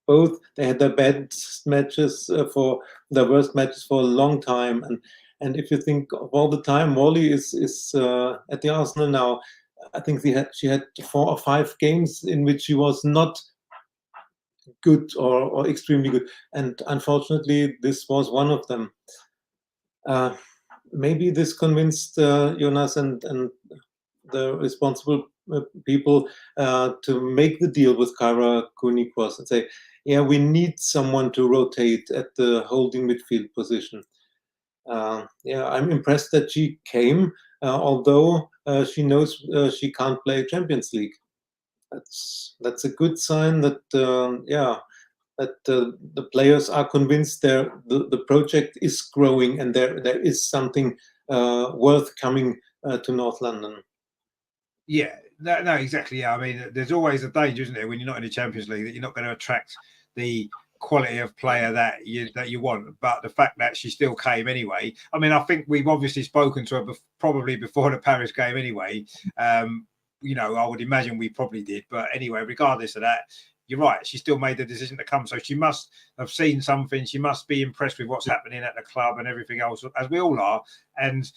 both. They had their bad matches for their worst matches for a long time, and if you think of all the time Wally is at the Arsenal now, I think she had 4 or 5 games in which she was not good or extremely good, and unfortunately this was one of them. Maybe this convinced Jonas and the responsible people to make the deal with Kyra Kunikwas and say, yeah, we need someone to rotate at the holding midfield position. I'm impressed that she came, although she knows she can't play Champions League. That's a good sign that the players are convinced the project is growing and there is something worth coming to North London. Yeah, no, exactly. Yeah, I mean, there's always a danger, isn't there, when you're not in the Champions League, that you're not going to attract the quality of player that you want. But the fact that she still came anyway, I mean, I think we've obviously spoken to her probably before the Paris game anyway. I would imagine we probably did. But anyway, regardless of that, you're right. She still made the decision to come. So she must have seen something. She must be impressed with what's happening at the club and everything else, as we all are. And,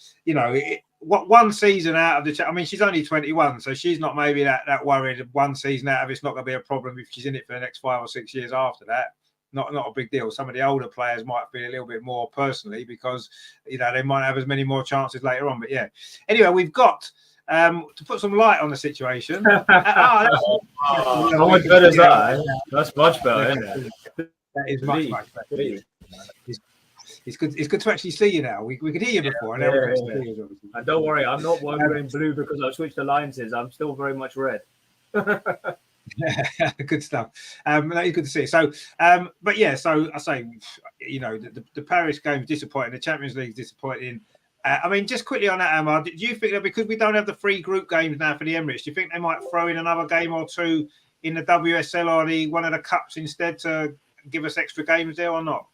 one season out of I mean, she's only 21, so she's not maybe that worried. One season out of it's not going to be a problem if she's in it for the next 5 or 6 years after that. Not a big deal. Some of the older players might feel a little bit more personally because, they might have as many more chances later on. But yeah. Anyway, we've got to put some light on the situation. How much better is that? That's much better, isn't it? That is much better. It's good to actually see you now. We could hear you before. And don't worry, I'm not wearing blue because I've switched alliances. I'm still very much red. Good stuff. That is good to see. So, but yeah, so I say, the Paris game is disappointing. The Champions League is disappointing. I mean, just quickly on that, Amar, do you think that because we don't have the 3 group games now for the Emirates, do you think they might throw in another game or 2 in the WSL or one of the cups instead to give us extra games there or not?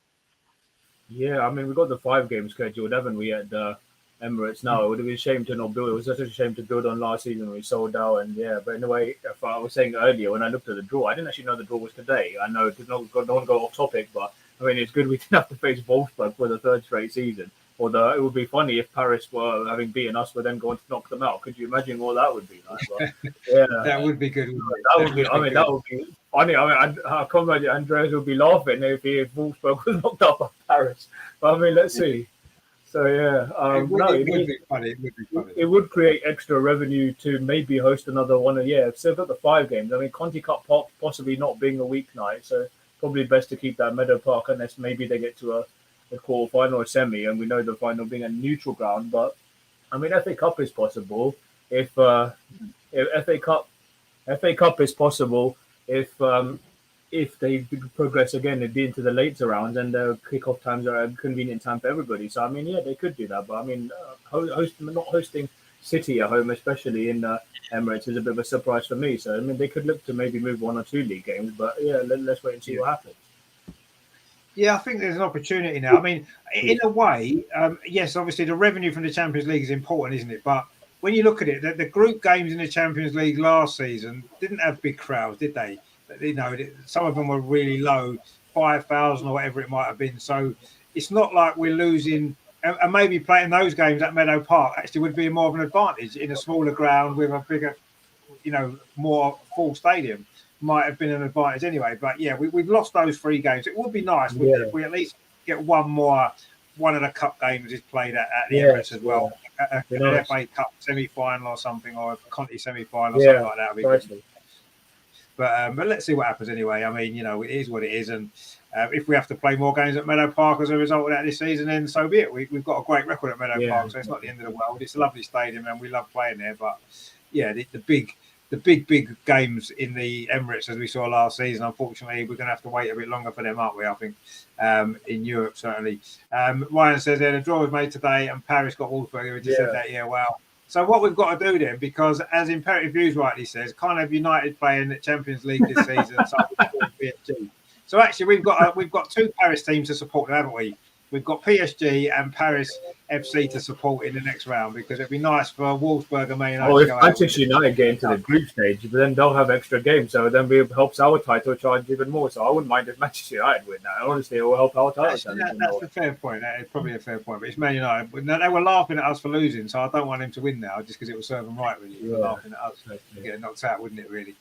Yeah, I mean, we've got the 5 game scheduled, haven't we, at the Emirates now? It would have been a shame to not build. It was such a shame to build on last season when we sold out. And but in a way, if I was saying earlier, when I looked at the draw, I didn't actually know the draw was today. I know I don't want to go off topic, but I mean, it's good we didn't have to face Wolfsburg for the 3rd straight season. Although it would be funny if Paris were having beaten us, but then going to knock them out. Could you imagine what that would be like? But, yeah, that would be good. That would be funny. I mean, I can't imagine Andreas would be laughing if Wolfsburg was knocked out by Paris. But I mean, let's see. So yeah, it would be funny. It would create extra revenue to maybe host another one. So we've got the 5 games. I mean, Conti Cup possibly not being a weeknight, so probably best to keep that Meadow Park unless maybe they get to a quarter-final or semi, and we know the final being a neutral ground. But I mean, FA Cup is possible if FA Cup is possible if they progress again into the later rounds and the kickoff times are a convenient time for everybody. So I mean, yeah, they could do that. But I mean, not hosting City at home, especially in Emirates, is a bit of a surprise for me. So I mean, they could look to maybe move 1 or 2 league games. But yeah, let's wait and see what happens. Yeah, I think there's an opportunity now. I mean, in a way, yes, obviously the revenue from the Champions League is important, isn't it? But when you look at it, the group games in the Champions League last season didn't have big crowds, did they? Some of them were really low, 5,000 or whatever it might have been. So it's not like we're losing. And maybe playing those games at Meadow Park actually would be more of an advantage in a smaller ground with a bigger, more full stadium. Might have been an advantage anyway, but yeah, we've lost those 3 games. It would be nice if we at least get one of the cup games is played at the Emirates as well. An FA Cup semi-final or something, or a Conti semi-final or something like that. Would be good. But let's see what happens anyway. I mean, it is what it is, and if we have to play more games at Meadow Park as a result of that this season, then so be it. We've got a great record at Meadow Park, so it's not the end of the world. It's a lovely stadium, and we love playing there. But yeah, the big games in the Emirates, as we saw last season, unfortunately, we're going to have to wait a bit longer for them, aren't we? I think in Europe, certainly. Ryan says the draw was made today and Paris got Wolfsburg. We just said that, well. So what we've got to do then, because as Imperative Views rightly says, can't have United playing the Champions League this season. So actually, we've got two Paris teams to support them, haven't we? We've got PSG and Paris FC to support in the next round, because it'd be nice for Wolfsburg and Man United. Oh, if Manchester United get into the group stage, but then they'll have extra games, so then it helps our title charge even more. So I wouldn't mind if Manchester United win that. Honestly, it will help our title charge. That's a fair point. That is probably a fair point. But it's Man United. They were laughing at us for losing, so I don't want them to win now, just because it will serve them right. Really, laughing at us getting knocked out, wouldn't it? Really.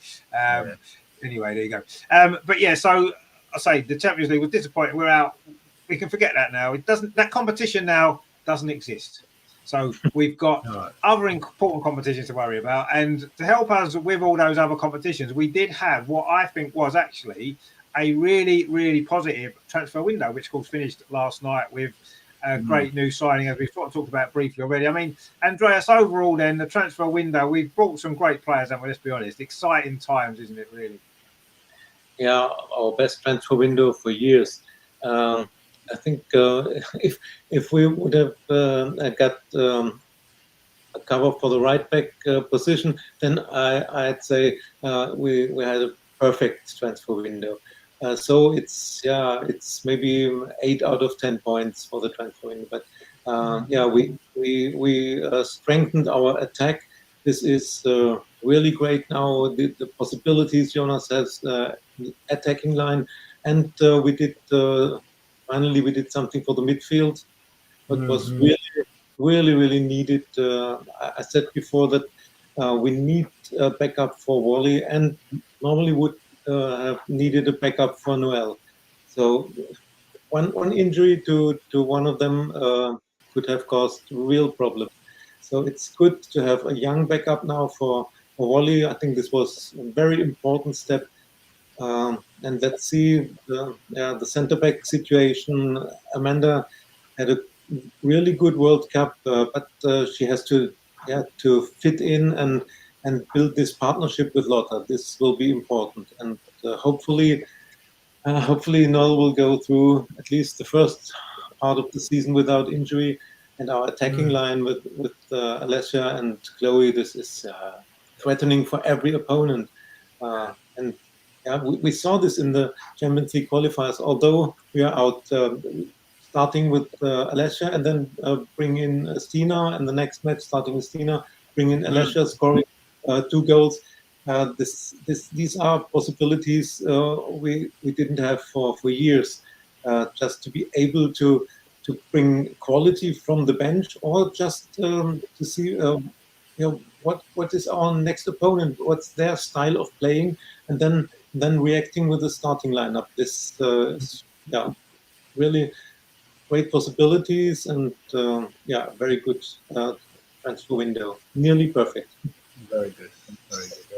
Anyway, there you go. But yeah, so I say the Champions League was disappointing. We're out. We can forget that now. That competition now doesn't exist. So we've got other important competitions to worry about. And to help us with all those other competitions, we did have what I think was actually a really, really positive transfer window, which of course finished last night with a great new signing, as we've talked about briefly already. I mean, Andreas, overall then, the transfer window, we've brought some great players, haven't we? Let's be honest. Exciting times, isn't it, really? Yeah, our best transfer window for years. I think if we would have got a cover for the right back position, then I'd say we had a perfect transfer window. So it's maybe 8 out of 10 points for the transfer window. But we strengthened our attack. This is really great now. The possibilities Jonas has, attacking line, and we did. Finally, we did something for the midfield, but was really needed. I said before that we need a backup for Wally, and normally would have needed a backup for Noel. So one injury to one of them could have caused real problems. So it's good to have a young backup now for Wally. I think this was a very important step. And let's see the centre back situation. Amanda had a really good World Cup, but she has to fit in and build this partnership with Lotta. This will be important, and hopefully Noel will go through at least the first part of the season without injury. And our attacking line with Alessia and Chloe, this is threatening for every opponent. And we saw this in the Champions League qualifiers. Although we are out starting with Alessia and then bring in Stina, and the next match starting with Stina, bring in Alessia, scoring 2 goals. These are possibilities we didn't have for years. Just to be able to bring quality from the bench, or just to see what is our next opponent, what's their style of playing, and then reacting with the starting lineup. This is really great possibilities, and very good transfer window, nearly perfect. Very good.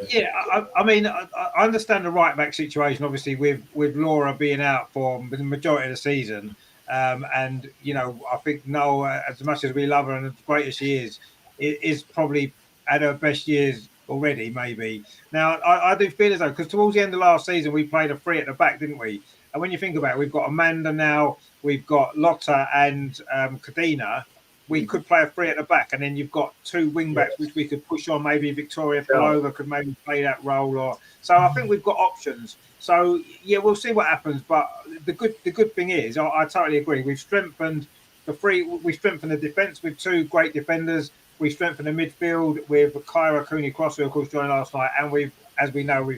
Yeah, I mean, I understand the right back situation, obviously, with Laura being out for the majority of the season. And I think Noel, as much as we love her and as great as she is probably at her best years already, maybe. Now, I do feel as though, because towards the end of last season, we played a 3 at the back, didn't we? And when you think about it, we've got Amanda now, we've got Lotta and Kadina. We could play a 3 at the back, and then you've got 2 wing backs, which we could push on. Maybe Victoria Pelova could maybe play that role, so I think we've got options. So yeah, we'll see what happens. But the good thing is, I totally agree. We've strengthened we strengthened the defence with 2 great defenders. We strengthened the midfield with Kyra Cooney-Cross, who of course joined last night, and we've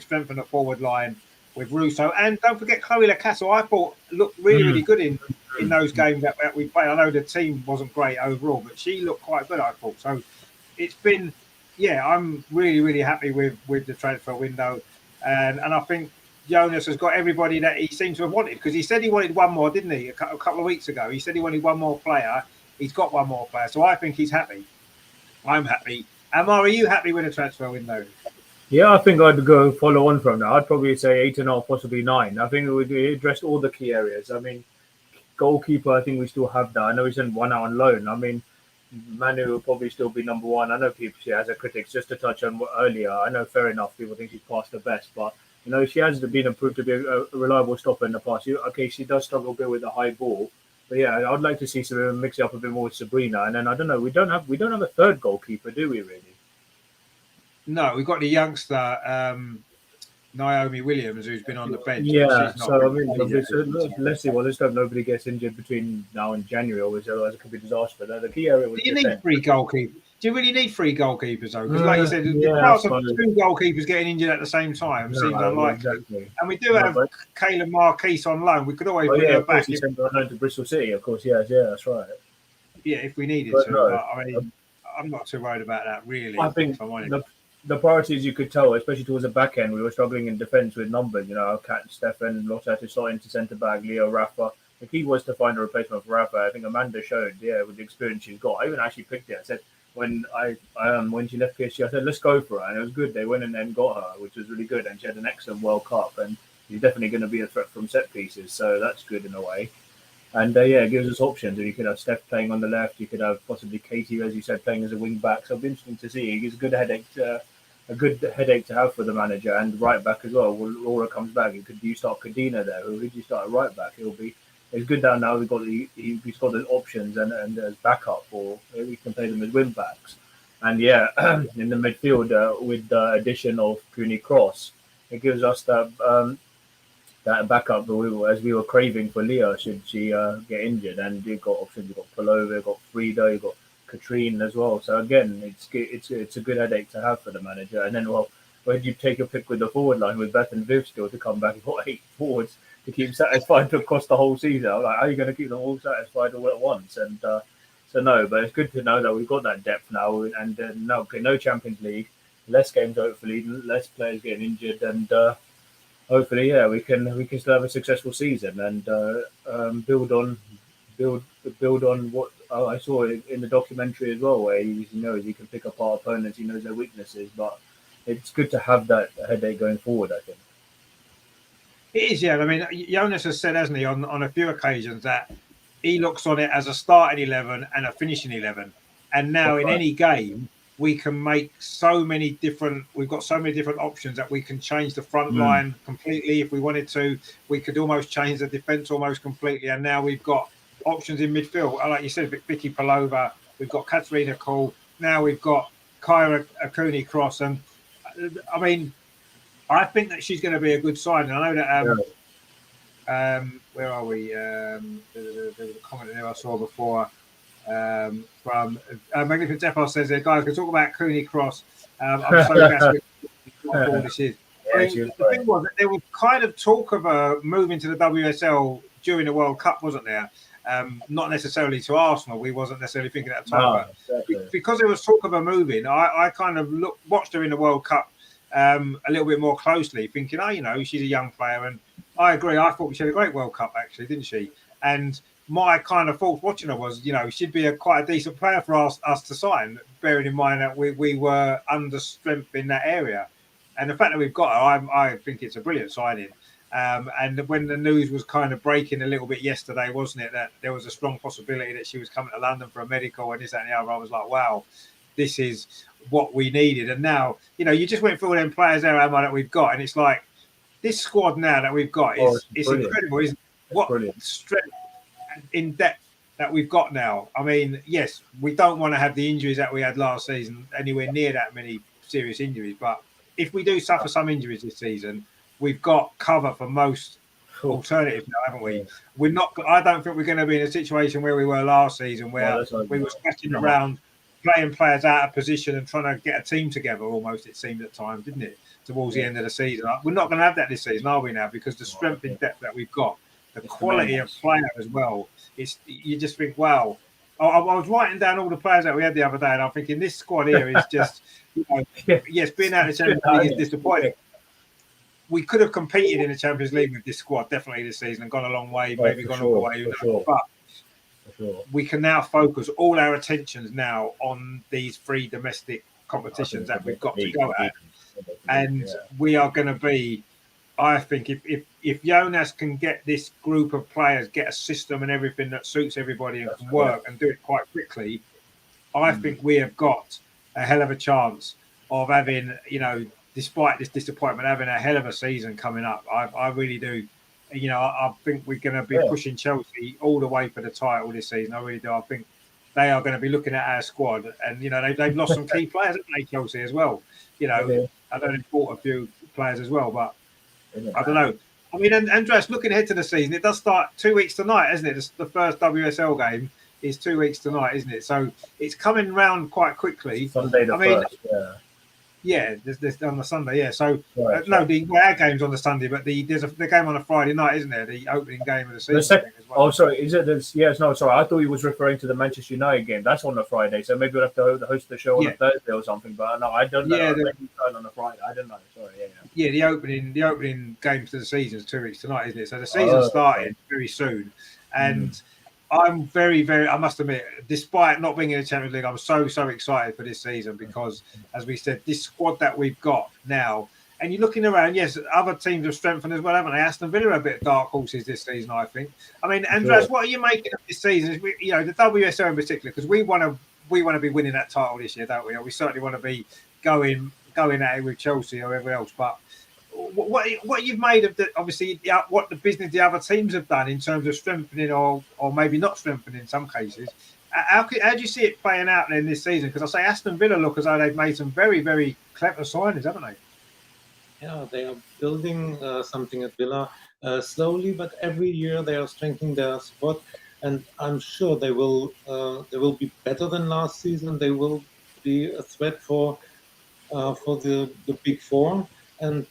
strengthened the forward line with Russo. And don't forget Chloe Lacastle, I thought looked really good in those games that we played. I know the team wasn't great overall, but she looked quite good, I thought. So it's been, I'm really, really happy with the transfer window. And I think Jonas has got everybody that he seems to have wanted, because he said he wanted one more, didn't he? A couple of weeks ago, he said he wanted one more player. He's got one more player. So I think he's happy. I'm happy. Amar, are you happy with the transfer window? Yeah, I think I'd go follow on from that. I'd probably say 8.5, possibly 9. I think it would address all the key areas. I mean, goalkeeper, I think we still have that. I know he sent one out on loan. I mean, Manu will probably still be number one. I know people, she has her critics. Just to touch on what earlier, I know fair enough, people think she's past the best, but she has been approved to be a reliable stopper in the past. Okay, she does struggle a bit with the high ball, but yeah, I'd like to see some mix it up a bit more with Sabrina. And then I don't know, we don't have a third goalkeeper, do we really? No, we've got the youngster Naomi Williams, who's been on the bench. Yeah, she's not so I really mean, let's see. Well, let's hope nobody gets injured between now and January, otherwise it could be disaster. The key area was Do you need 3 goalkeepers? Do you really need 3 goalkeepers though? Because, like you said, the yeah, chance of 2 goalkeepers getting injured at the same time seems unlikely. Exactly. And we do have Kayla Marquise on loan. We could always bring her back. He sent her on loan to Bristol City, of course. Yeah, that's right. Yeah, if we needed to. No, but, I mean, I'm not too worried about that, really. I think the priorities you could tell, especially towards the back end, we were struggling in defence with numbers. Kat, Stefan, Lotta to slot into centre back, Leo, Rafa. The key was to find a replacement for Rafa. I think Amanda showed, with the experience she's got. I even actually picked it. I said when she left PSG, I said let's go for her, and it was good. They went and then got her, which was really good, and she had an excellent World Cup, and she's definitely going to be a threat from set pieces. So that's good in a way. And it gives us options. You could have Steph playing on the left. You could have possibly Katie, as you said, playing as a wing back. So it'll be interesting to see. It's a good headache to have for the manager, and right back as well. When Laura comes back, you start Kadina there. Who do you start at right back? It's good down now. He's got the options and as backup, or we can play them as wing backs. And in the midfield with the addition of Cooney Cross, it gives us that backup as we were craving for Leah should she get injured. And you've got options. You've got Palova, you've got Frida, you've got Katrine as well. So again, it's a good headache to have for the manager. And then, when you take a pick with the forward line with Beth and Viv still to come back, you've got 8 forwards to keep satisfied across the whole season. Like, how are you going to keep them all satisfied all at once? And so no, but it's good to know that we've got that depth now. And no Champions League, less games hopefully, less players getting injured, and hopefully we can still have a successful season and build on what I saw in the documentary as well, where he knows he can pick apart opponents, he knows their weaknesses, but it's good to have that headache going forward, I think. It is, yeah. I mean, Jonas has said, hasn't he, on a few occasions that he looks on it as a starting 11 and a finishing 11. And now in any game, we can make we've got so many different options that we can change the front line completely if we wanted to. We could almost change the defence almost completely. And now we've got options in midfield. Like you said, Vicky Palova, we've got Katerina Cole. Now we've got Kyra Cooney Cross. And I mean, I think that she's going to be a good sign. And I know that where are we? There's a comment there I saw before from Magnificent Depot says, guys, can talk about Cooney Cross. I'm so impressed with what all this is. The thing was that there was kind of talk of her moving to the WSL during the World Cup, wasn't there? Not necessarily to Arsenal. We wasn't necessarily thinking at the time. But because there was talk of her moving, I kind of watched her in the World Cup a little bit more closely, thinking, she's a young player. And I agree. I thought she had a great World Cup, actually, didn't she? And my kind of thoughts watching her was, she'd be quite a decent player for us to sign, bearing in mind that we were under strength in that area. And the fact that we've got her, I think it's a brilliant signing. And when the news was kind of breaking a little bit yesterday, wasn't it, that there was a strong possibility that she was coming to London for a medical and this, that, and the other, I was like, wow, this is what we needed. And now, you just went through all them players there, Emma, that we've got, and it's like this squad now that we've got is incredible, isn't it? What strength and in depth that we've got now. I mean, yes, we don't want to have the injuries that we had last season, anywhere near that many serious injuries, but if we do suffer some injuries this season, we've got cover for most alternatives now, haven't we? We're not. I don't think we're going to be in a situation where we were last season, where we were scratching around, playing players out of position and trying to get a team together. Almost, it seemed at times, didn't it? Towards the end of the season, we're not going to have that this season, are we? Now, because the strength and depth that we've got, the quality of player as well. You just think, wow. I was writing down all the players that we had the other day, and I'm thinking this squad here is just, yes, being out of the Champions League is disappointing. We could have competed in the Champions League with this squad definitely this season and gone a long way, maybe gone all the way. But we can now focus all our attentions now on these 3 domestic competitions that we've got to go at. and we are going to be. I think if Jonas can get this group of players, get a system and everything that suits everybody and can work and do it quite quickly, I think we have got a hell of a chance of having, despite this disappointment, having a hell of a season coming up. I really do. I think we're going to be pushing Chelsea all the way for the title this season. I really do. I think they are going to be looking at our squad, and they've lost some key players, haven't they, Chelsea as well? I know they've bought a few players as well, but I don't know. I mean, Andreas, looking ahead to the season, it does start 2 weeks tonight, isn't it? The first WSL game is 2 weeks tonight, isn't it? So it's coming round quite quickly. Sunday the 1st, yeah, there's on the Sunday, yeah. So our game's on the Sunday, but there's the game on a Friday night, isn't there? The opening game of the season. As well. Oh, sorry, is it? No, sorry. I thought he was referring to the Manchester United game. That's on a Friday, so maybe we'll have to host the show on a Thursday or something. But no, I don't know. Yeah, on a Friday. I don't know. Sorry. Yeah, the opening games to the season is 2 weeks tonight, isn't it? So the season's starting very soon, and. I'm very, very, I must admit, despite not being in the Champions League, I'm so excited for this season because, as we said, this squad that we've got now, and you're looking around, yes, other teams have strengthened as well, haven't they? Aston Villa are a bit dark horses this season, I think. I mean, Andreas, what are you making of this season? The WSL in particular, because we want to be winning that title this year, don't we? We certainly want to be going at it with Chelsea or whoever else, but what you've made of what the business the other teams have done in terms of strengthening or maybe not strengthening in some cases. How do you see it playing out in this season? Because I say Aston Villa look as though they've made some very, very clever signings, haven't they? Yeah, they are building something at Villa slowly, but every year they are strengthening their squad, and I'm sure they will be better than last season. They will be a threat for the Big Four. And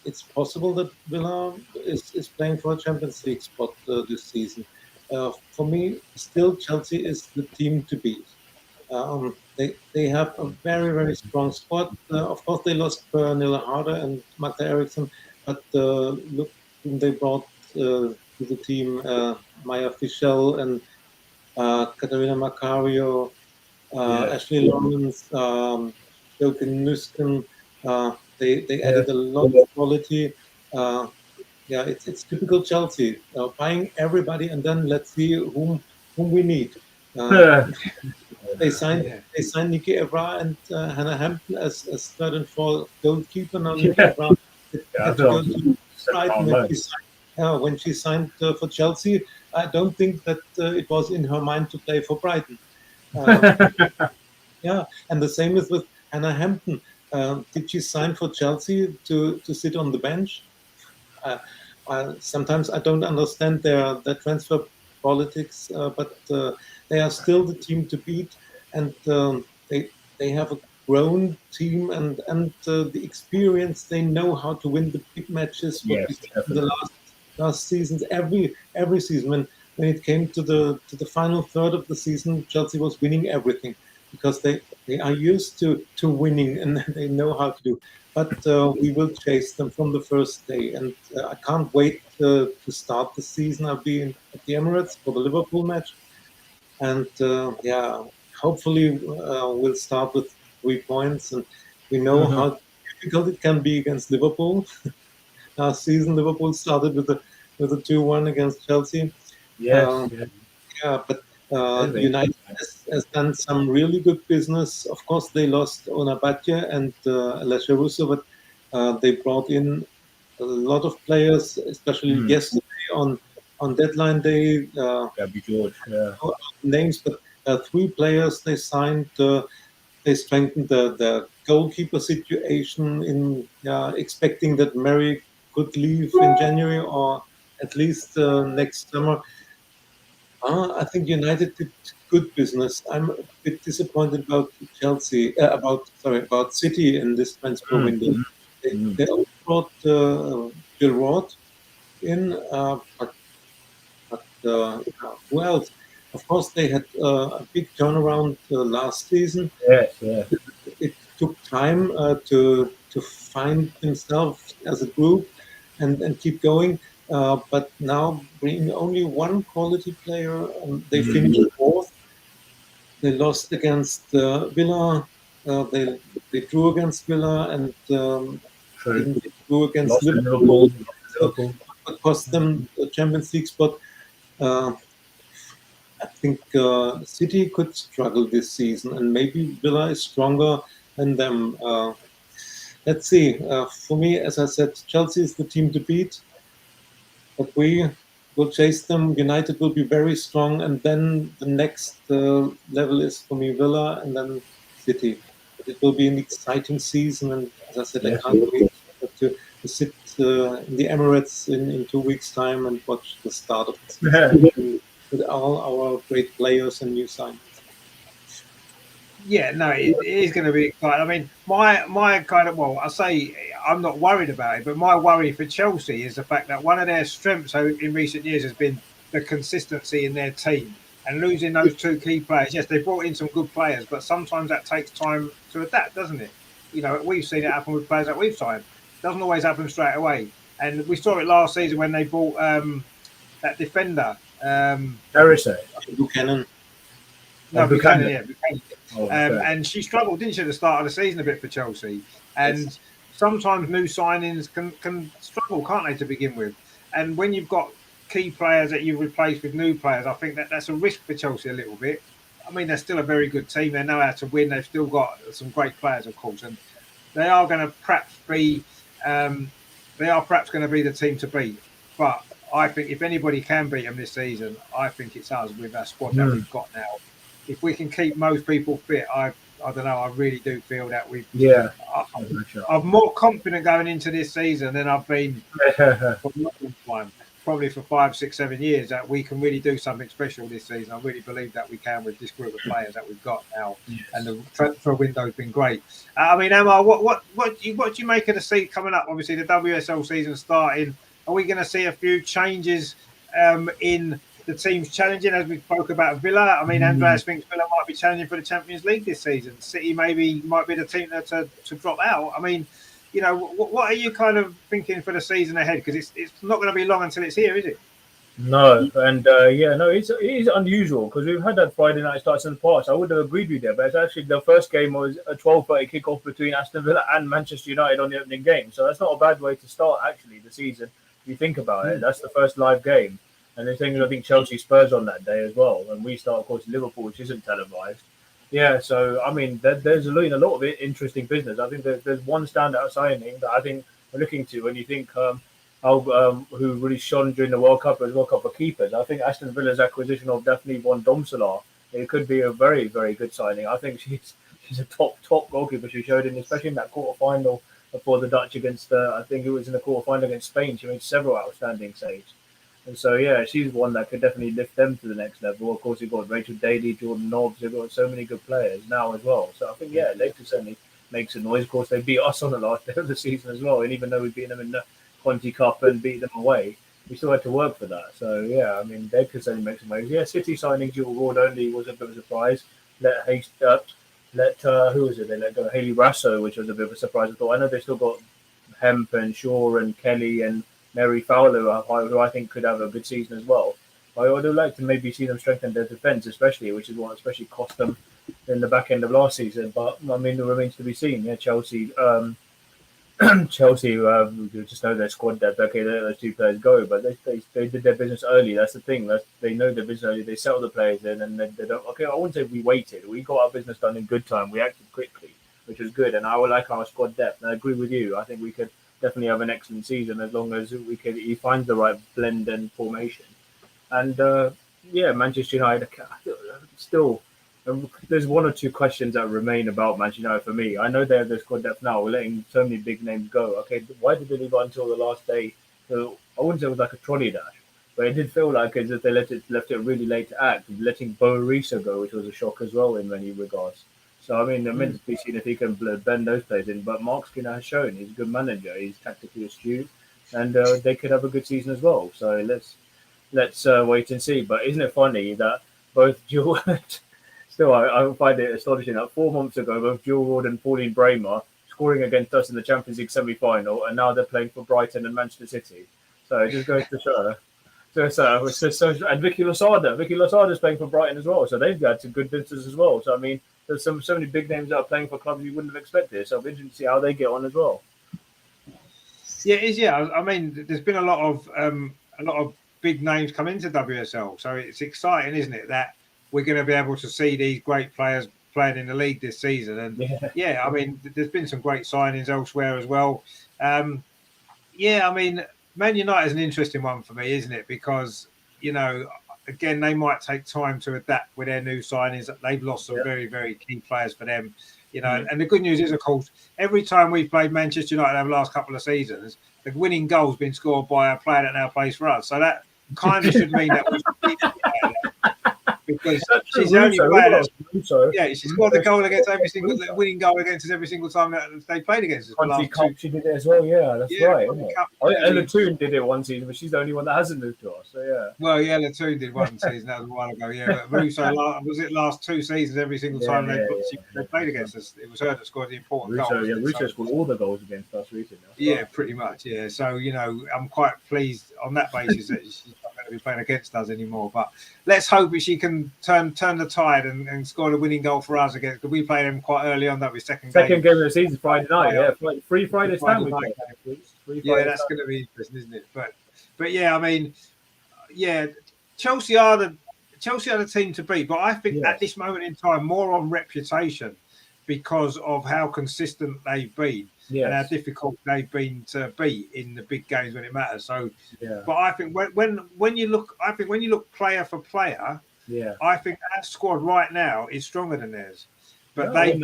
it's possible that Villa is playing for a Champions League spot this season. For me, still Chelsea is the team to beat. They have a very, very strong squad. Of course, they lost Pernille Harder and Magda Eriksson, but look whom they brought to the team: Maya Fischel and Katarina Macario, Ashley Lawrence, Jochen Nüsken. They added a lot of quality. It's typical Chelsea, buying everybody and then let's see whom we need. They signed Nikki Evra and Hannah Hampton as third and fourth goalkeeper. Now Nikki Evra had to go to Brighton when she signed for Chelsea. I don't think that it was in her mind to play for Brighton. And the same is with Hannah Hampton. Did she sign for Chelsea to sit on the bench? Sometimes I don't understand their transfer politics, but they are still the team to beat, and they have a grown team and the experience. They know how to win the big matches. The last seasons, every season when it came to the final third of the season, Chelsea was winning everything. Because they are used to winning and they know how to do. But we will chase them from the first day. And I can't wait to start the season. I'll be at the Emirates for the Liverpool match. And hopefully we'll start with 3 points. And we know how difficult it can be against Liverpool. Last season, Liverpool started with a 2-1 against Chelsea. But United has done some really good business. Of course, they lost Ona Batje and Alessia Russo, but they brought in a lot of players, especially yesterday on deadline day. Gabby George, names, but 3 players they signed. They strengthened the goalkeeper situation in expecting that Mary could leave in January or at least next summer. I think United did good business. I'm a bit disappointed about about City in this transfer window. They only brought Giroud in, but who else? Of course, they had a big turnaround last season. It took time to find themselves as a group and keep going. But now bringing only one quality player, they finished fourth. They lost against Villa. they drew against Villa, and I True. think they drew against Lost to Liverpool. Liverpool. It cost them the Champions League spot. I think City could struggle this season, and maybe Villa is stronger than them. Let's see. For me, as I said, Chelsea is the team to beat, but we will chase them. United will be very strong, and then the next level is for me Villa, and then City. But it will be an exciting season, and as I said, I Yes, can't Liverpool. wait to sit in the Emirates in 2 weeks' time and watch the start of the season with all our great players and new signings. Yeah, no, it is going to be exciting. I mean, my kind of, well, I say I'm not worried about it, but my worry for Chelsea is the fact that one of their strengths in recent years has been the consistency in their team, and losing those two key players. Yes, they brought in some good players, but sometimes that takes time to adapt, doesn't it? You know, we've seen it happen with players that we've signed. It doesn't always happen straight away, and we saw it last season when they bought that defender. Harrison. Buchanan. No, Buchanan. Buchanan, yeah, Buchanan. Oh, okay. And she struggled, didn't she, at the start of the season a bit for Chelsea? And sometimes new signings can struggle, can't they, to begin with? And when you've got key players that you replace with new players, I think that's a risk for Chelsea a little bit. I mean, they're still a very good team. They know how to win. They've still got some great players, of course, and they are going to perhaps be the team to beat. But I think if anybody can beat them this season, I think it's us with our squad that we've got now. If we can keep most people fit, I don't know. I really do feel that I'm more confident going into this season than I've been for a long time. Probably for 5, 6, 7 years, that we can really do something special this season. I really believe that we can with this group of players that we've got now, and the transfer window's been great. I mean, Emma, what do you make of the season coming up? Obviously, the WSL season starting. Are we going to see a few changes in the teams challenging, as we spoke about Villa? I mean, Andreas thinks Villa might be challenging for the Champions League this season. City might be the team to drop out. I mean, you know, what are you kind of thinking for the season ahead? Because it's not going to be long until it's here, is it? No, and it is unusual because we've had that Friday night starts in the past. I would have agreed with you, but it's actually the first game was a 12:30 kickoff between Aston Villa and Manchester United on the opening game. So that's not a bad way to start actually the season. If you think about it, that's the first live game, and the thing is, I think Chelsea Spurs on that day as well, and we start, of course, Liverpool, which isn't televised. Yeah, so I mean, there's a lot of interesting business. I think there's one standout signing that I think we're looking to when you think. Who really shone during the World Cup as World Cup for keepers. I think Aston Villa's acquisition of Daphne von Domselaar, it could be a very, very good signing. I think she's a top goalkeeper. She showed especially in that quarterfinal for the Dutch against, I think it was in the quarterfinal against Spain. She made several outstanding saves. And so, yeah, she's one that could definitely lift them to the next level. Of course, you've got Rachel Daly, Jordan Nobbs. They've got so many good players now as well. So I think, yeah, they could certainly make some noise. Of course, they beat us on the last day of the season as well. And even though we beat them in the Conti Cup and beat them away, we still had to work for that. So yeah, I mean, they could certainly make some waves. Yeah, City signing dual Ward only was a bit of a surprise. Who was it? They let go Haley Rasso, which was a bit of a surprise. I know they still got Hemp and Shaw and Kelly and Mary Fowler, who I think could have a good season as well. I would like to maybe see them strengthen their defence, especially, which is what especially cost them in the back end of last season. But I mean, it remains to be seen. Yeah, Chelsea. Chelsea, we just know their squad depth. Okay, they let those two players go, but they did their business early. That's the thing. They know their business early. They settle the players in, and they don't. Okay, I wouldn't say we waited. We got our business done in good time. We acted quickly, which was good. And I would like our squad depth. And I agree with you. I think we could definitely have an excellent season as long as he finds the right blend and formation. And yeah, Manchester United still. There's one or two questions that remain about Manchester United for me. I know they have their squad depth now. We're letting so many big names go. Okay, why did they leave it until the last day? So I wouldn't say it was like a trolley dash, but it did feel like as if they left it really late to act, letting Bo Risa go, which was a shock as well in many regards. So I mean, they're meant to be seen if he can bend those players in. But Mark Skinner has shown he's a good manager. He's tactically astute, and they could have a good season as well. So let's wait and see. But isn't it funny that both Jewel Still, I find it astonishing that 4 months ago, both Jill Ward and Pauline Bramer scoring against us in the Champions League semi-final, and now they're playing for Brighton and Manchester City. So it just goes to show. And Vicky Losada is playing for Brighton as well, so they've got some good visitors as well. So I mean, there's so many big names that are playing for clubs you wouldn't have expected. So I'm interested to see how they get on as well. Yeah, it is. Yeah, I mean, there's been a lot of big names come into WSL, so it's exciting, isn't it, that we're going to be able to see these great players playing in the league this season. And yeah, I mean, there's been some great signings elsewhere as well. Yeah, I mean, Man United is an interesting one for me, isn't it? Because, you know, again, they might take time to adapt with their new signings. They've lost some very, very key players for them. You know, and the good news is, of course, every time we've played Manchester United over the last couple of seasons, the winning goal's been scored by a player that now plays for us. So that kind of should mean that we should beat them, because she's the only player that's she scored the goal against every single winning goal against us every single time that they played against us. She did it as well. Yeah, that's right. Ella Toon did it one season, but she's the only one that hasn't moved to us. So yeah. Well, yeah, Ella Toon did one season. That was a while ago. Yeah, but Russo was it last 2 seasons? Every single time they played against us, it was her that scored the important goals. Yeah, Russo scored all the goals against us recently. Yeah, pretty much. Yeah, so you know, I'm quite pleased on that basis that she's not going to be playing against us anymore. But let's hope that she can turn the tide and score the winning goal for us against. Because we played them quite early on. That was second game of the season, Friday night. Yeah, free Friday time. Yeah, that's going to be interesting, isn't it? But yeah, I mean, yeah, Chelsea are the team to beat. But I think at this moment in time, more on reputation because of how consistent they've been and how difficult they've been to beat in the big games when it matters. So, but I think when you look, player for player, I think that squad right now is stronger than theirs. But they've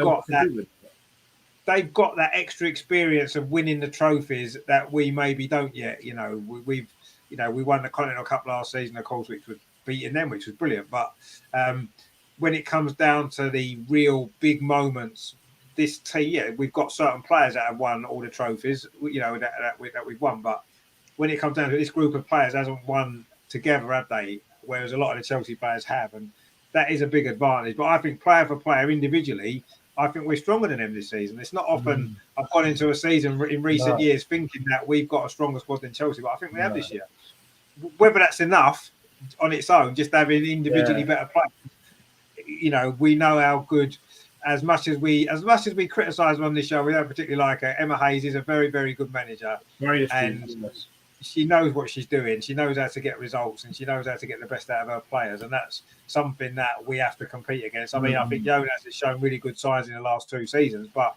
got that extra experience of winning the trophies that we maybe don't yet. You know, we won the Continental Cup last season, of course, which was beating them, which was brilliant. But when it comes down to the real big moments, this team, we've got certain players that have won all the trophies, you know, that we've won. But when it comes down to this group of players, hasn't won together, have they? Whereas a lot of the Chelsea players have, and that is a big advantage. But I think player for player, individually, I think we're stronger than them this season. It's not often I've gone into a season in recent years thinking that we've got a stronger squad than Chelsea, but I think we have this year. Whether that's enough on its own, just having individually better players, you know, we know how good. As much as we criticise her on this show, we don't particularly like her. Emma Hayes is a very, very good manager, and she knows what she's doing. She knows how to get results, and she knows how to get the best out of her players, and that's something that we have to compete against. I mean, I think Jonas has shown really good signs in the last 2 seasons, but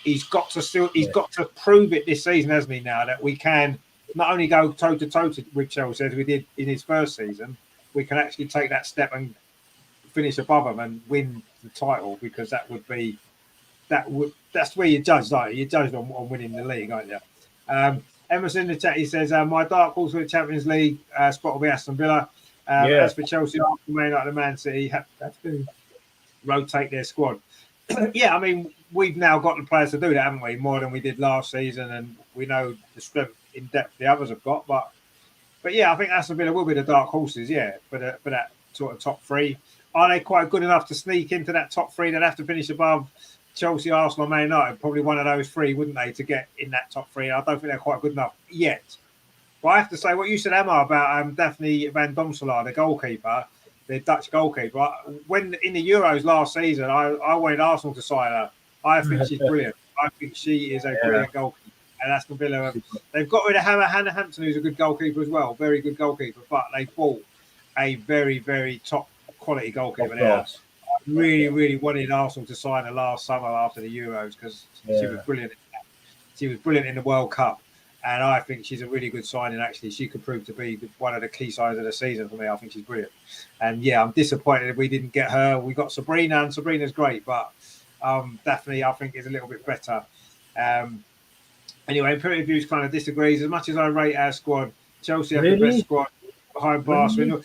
he's got to prove it this season, hasn't he? Now that we can not only go toe to toe with Chelsea as we did in his first season, we can actually take that step and finish above them and win the title, because that's where you judge, like you judged on winning the league, aren't you? Emerson in the chat, he says, my dark horse for the Champions League spot will be Aston Villa. As for Chelsea, Man United and Man City, have to rotate their squad. Yeah, I mean, we've now got the players to do that, haven't we? More than we did last season, and we know the strength in depth the others have got. But yeah, I think Aston Villa will be the dark horses, for that sort of top 3. Are they quite good enough to sneak into that top 3? They'd have to finish above Chelsea, Arsenal, Man United, probably one of those 3, wouldn't they, to get in that top 3? I don't think they're quite good enough yet. But I have to say, what you said, Emma, about Daphne van Domselaar, the goalkeeper, the Dutch goalkeeper, when in the Euros last season, I wanted Arsenal to sign her. I think she's brilliant. I think she is a brilliant goalkeeper. And Aston Villa, they've got rid of Hannah Hampton, who's a good goalkeeper as well, very good goalkeeper, but they bought a very, very top quality goalkeeper there. I really, really wanted Arsenal to sign her last summer after the Euros, because she was brilliant. She was brilliant in the World Cup, and I think she's a really good signing. Actually, she could prove to be one of the key signings of the season for me. I think she's brilliant, and yeah, I'm disappointed that we didn't get her. We got Sabrina, and Sabrina's great, but Daphne, I think, is a little bit better. Anyway, Imperial Views kind of disagrees. As much as I rate our squad, Chelsea have the best squad behind Barcelona.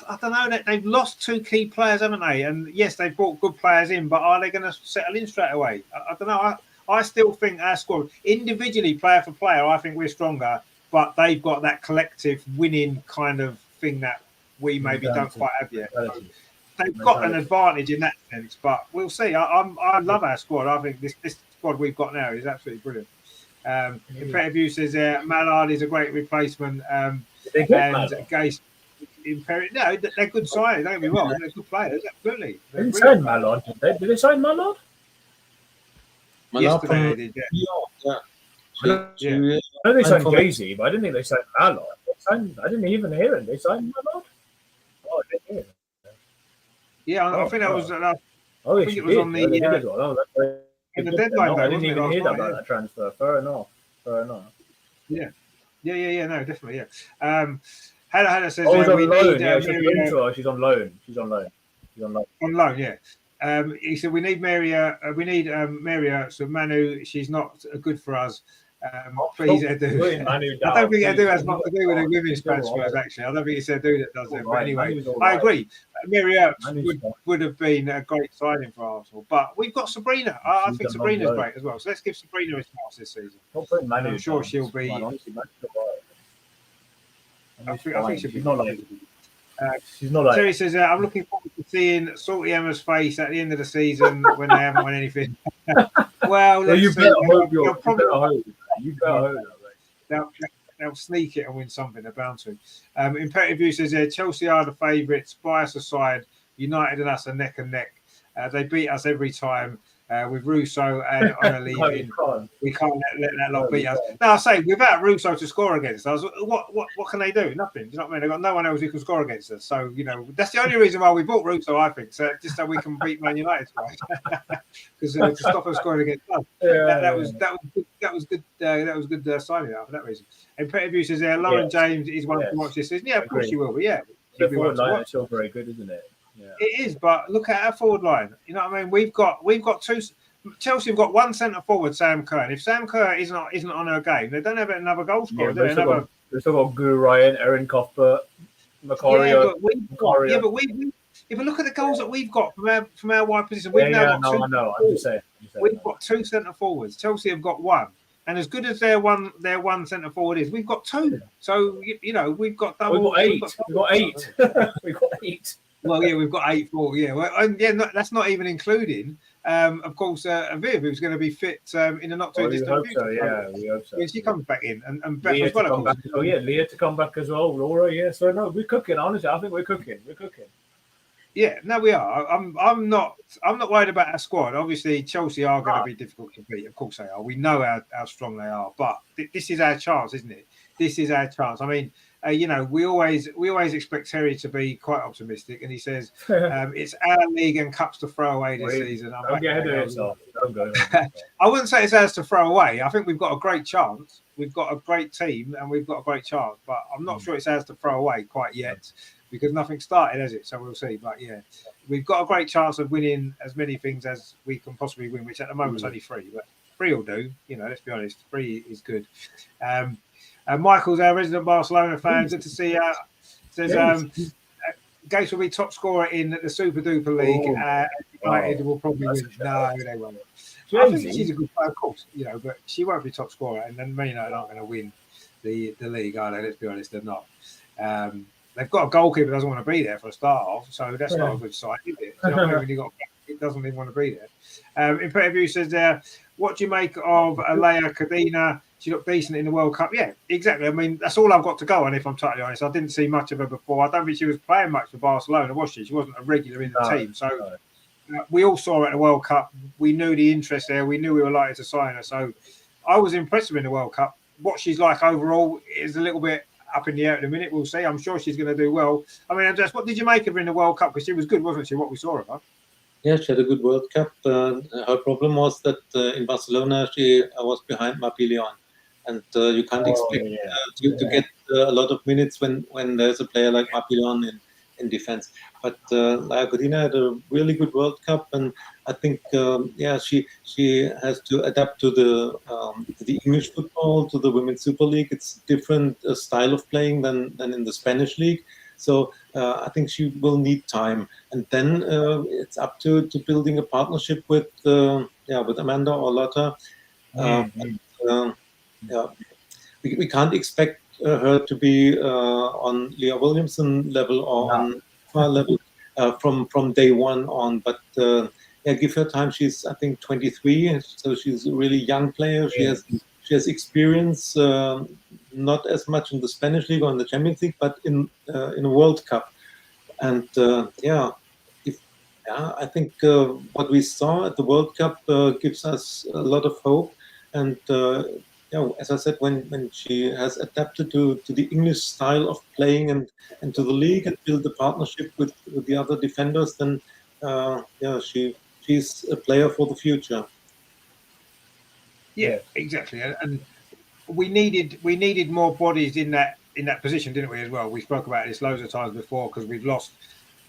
I don't know, that they've lost 2 key players, haven't they? And yes, they've brought good players in, but are they going to settle in straight away? I don't know. I still think our squad, individually, player for player, I think we're stronger, but they've got that collective winning kind of thing that we maybe don't quite have yet. So they've got an advantage in that sense, but we'll see. I love our squad. I think this squad we've got now is absolutely brilliant. Competitive View says Mallard is a great replacement. and Gase. No, they're good signers. Don't get me wrong. They're good players. Absolutely. They didn't sign Mallard, did they? Did they sign Mallard? Yesterday they did. Yeah. I know they signed Gazy, but I didn't think they signed Mallard. I didn't even hear it. They signed Mallard? Oh, I didn't hear it. Yeah, I think that was. I think it was did. on the in the deadline. I didn't even hear about that transfer. Fair enough. Yeah. No, definitely. Yeah. Hannah says, "Oh, on loan. She's on loan. She's on loan. On loan, yeah. He said we need Maria. So Manu, she's not good for us. Please, Edu. I don't think Edu has much to do with the women's transfers. Actually, I don't think it's Edu that does it. But anyway, I agree. Maria would have been a great signing for Arsenal, but we've got Sabrina. I think Sabrina's great as well. So let's give Sabrina a chance this season. I'm sure she'll be. I think she'll be not like. She's not like. Terry says, "I'm looking forward to seeing Salty Emma's face at the end of the season when they haven't won anything." Well, you better hope. They'll sneak it and win something. They're bound to. Imperative View says, Chelsea are the favourites. Bias aside, United and us are neck and neck. They beat us every time. With Russo and Honor leaving, we can't let that lot beat us. No, I say without Russo to score against us, what can they do? Nothing. Do you know what I mean? They've got no one else who can score against us. So that's the only reason why we bought Russo, I think. So just so we can beat Man United, because to stop us scoring against us. That was good. That was good signing out for that reason. And Petty View says, Lauren James is one to watch this season. Yeah, of course she will. But yeah, the forward line is still very good, isn't it? Yeah. It is, but look at our forward line. You know what I mean? We've got two. Chelsea have got one centre forward, Sam Kerr. And if Sam Kerr isn't on her game, they don't have another goal scorer. They've still got Gu Ryan, Erin Cuthbert, Macario. But if we look at the goals that we've got from our wide position, we've now got two. I know. I'm just saying. We've got two centre forwards. Chelsea have got one. And as good as their one centre forward is, we've got two. So we've got double. We've got eight. We've got eight. Well, yeah, we've got 8 forward. Yeah, that's not even including, of course, Aviv, who's going to be fit in the not too distant future. We hope so. Yeah, she comes back in, and Beth as well. Leah to come back as well. Laura, yeah. So no, we're cooking. Honestly, I think we're cooking. Yeah, no, we are. I'm not worried about our squad. Obviously, Chelsea are going to be difficult to beat. Of course they are. We know how strong they are, but this is our chance, isn't it? This is our chance. I mean. We always expect Terry to be quite optimistic, and he says it's our league and cups to throw away this season. Don't get ahead of yourself. I wouldn't say it's ours to throw away. I think we've got a great chance. We've got a great team, and we've got a great chance. But I'm not sure it's ours to throw away quite yet, because nothing started, has it? So we'll see. But yeah, we've got a great chance of winning as many things as we can possibly win, which at the moment is only 3. But 3 will do. Let's be honest. 3 is good. Michael's our resident Barcelona fan. Good to see. Says Gase will be top scorer in the Super Duper League. United will probably win. No, they won't. I think she's a good player, of course. But she won't be top scorer, and then Man United aren't going to win the league, are they? Let's be honest, they're not. They've got a goalkeeper who doesn't want to be there for a start off, so that's not a good sign, is it? It doesn't even want to be there. Imperative View says, what do you make of Alea Cadena? She looked decent in the World Cup. Yeah, exactly. I mean, that's all I've got to go on, if I'm totally honest. I didn't see much of her before. I don't think she was playing much for Barcelona, was she? She wasn't a regular in the team. So we all saw her at the World Cup. We knew the interest there. We knew we were likely to sign her. So I was impressed with her in the World Cup. What she's like overall is a little bit up in the air at the minute. We'll see. I'm sure she's going to do well. I mean, Andres, what did you make of her in the World Cup? Because she was good, wasn't she, what we saw of her? Yeah, she had a good World Cup. Her problem was that in Barcelona, she was behind Marpilion. And you can't expect to get a lot of minutes when there's a player like Marpilion in defense. But Laia Codina had a really good World Cup, and I think she has to adapt to the English football, to the Women's Super League. It's different style of playing than in the Spanish league. So I think she will need time, and then it's up to building a partnership with Amanda or Lotta. We can't expect her to be on Leah Williamson level or on her level from day one on. But give her time. She's, I think, 23, so she's a really young player. She has experience not as much in the Spanish League or in the Champions League, but in a World Cup. And I think what we saw at the World Cup gives us a lot of hope. And as I said, when she has adapted to the English style of playing and to the league and build a partnership with the other defenders, then she's a player for the future. Yeah, exactly. And we needed more bodies in that position, didn't we? As well, we spoke about this loads of times before because we've lost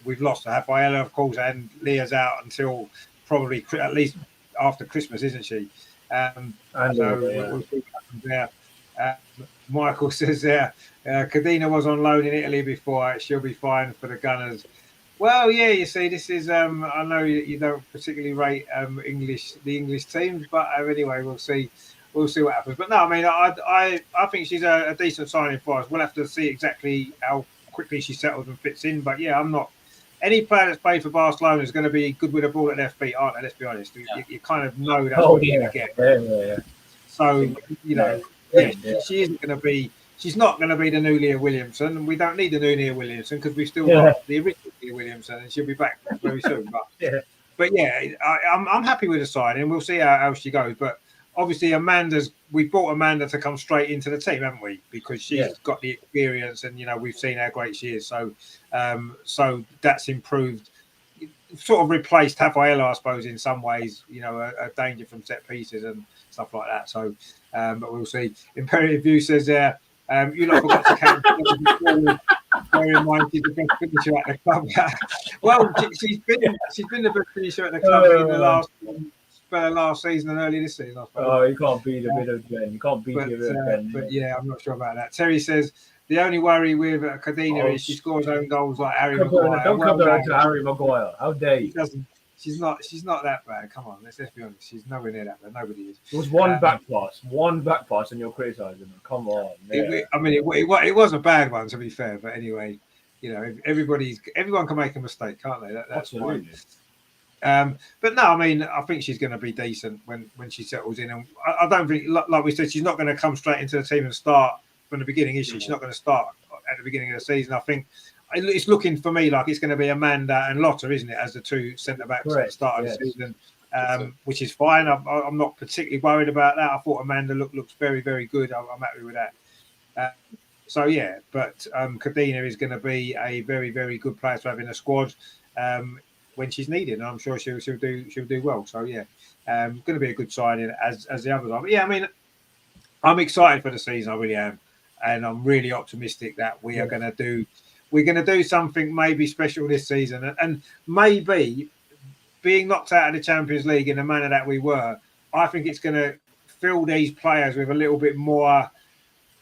Rafaela, of course, and Leah's out until probably at least after Christmas, isn't she? We'll see what happens there. Michael says there, Cadena was on loan in Italy before. She'll be fine for the Gunners. Well, yeah, you see, this is. I know you don't particularly rate the English teams, but anyway, we'll see. We'll see what happens. But no, I mean, I think she's a decent signing for us. We'll have to see exactly how quickly she settles and fits in. But yeah, I'm not. Any player that's played for Barcelona is going to be good with a ball at their feet, aren't they? Let's be honest. Yeah. You kind of know that's what you're going to get. Yeah. So she isn't going to be. She's not going to be the new Leah Williamson, and we don't need the new Leah Williamson because we've still got the original Leah Williamson, and she'll be back very soon. But I'm happy with the signing. We'll see how she goes. But obviously, we brought Amanda to come straight into the team, haven't we? Because she's got the experience, and we've seen how great she is. So that's improved. Sort of replaced Rafaela, I suppose, in some ways. A danger from set pieces and stuff like that. So, but we'll see. Imperative View says there. You lot forgot to count. Bear in mind, she's the best finisher at the club. Well, she's been the best finisher at the club in the last season and early this season, I suppose. Oh, you can't beat a bit of Jen. You can't beat a bit of Jen. But yeah, I'm not sure about that. Terry says the only worry with Cadena is she scores own goals like Harry Maguire. Don't compare her to Harry Maguire. How dare you? She's not that bad. Come on, let's be honest. She's nowhere near that bad. Nobody is. It was one back pass, and you're criticising her. Come on. It was a bad one, to be fair. But anyway, everyone can make a mistake, can't they? That's fine. But no, I mean, I think she's going to be decent when she settles in. And I don't think, like we said, she's not going to come straight into the team and start from the beginning, is she? She's not going to start at the beginning of the season. I think it's looking for me like it's going to be Amanda and Lotta, isn't it, as the two centre backs at the start of the season, which is fine. I'm not particularly worried about that. I thought Amanda looks very, very good. I'm happy with that. But Cadena is going to be a very, very good player to have in a squad when she's needed, and I'm sure she'll do well. So going to be a good signing as the others are. But yeah, I mean, I'm excited for the season. I really am, and I'm really optimistic that we're going to do something maybe special this season, and maybe being knocked out of the Champions League in the manner that we were. I think it's going to fill these players with a little bit more.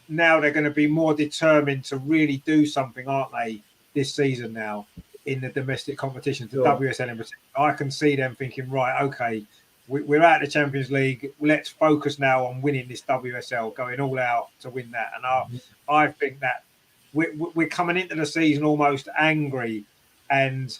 Now they're going to be more determined to really do something, aren't they? This season now in the domestic competition, the WSL in particular, I can see them thinking, right, okay, we're out of the Champions League. Let's focus now on winning this WSL, going all out to win that. And I think that we're coming into the season almost angry and,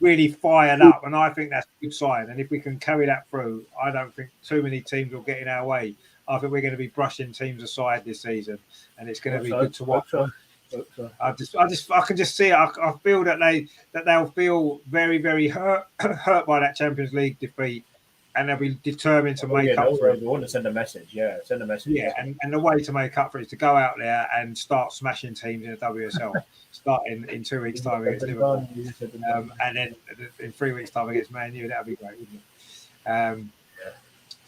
really fired up. And I think that's a good sign. And if we can carry that through, I don't think too many teams will get in our way. I think we're going to be brushing teams aside this season, and it's going to be good to watch. I can just see it. I feel that they'll feel very, very hurt by that Champions League defeat, and they'll be determined to make up for it. We want to send a message. Yeah, send a message. Yeah, and the way to make up for it is to go out there and start smashing teams in the WSL. Starting in 2 weeks' time against Liverpool, and then in 3 weeks' time against Man U. That'd be great, wouldn't it?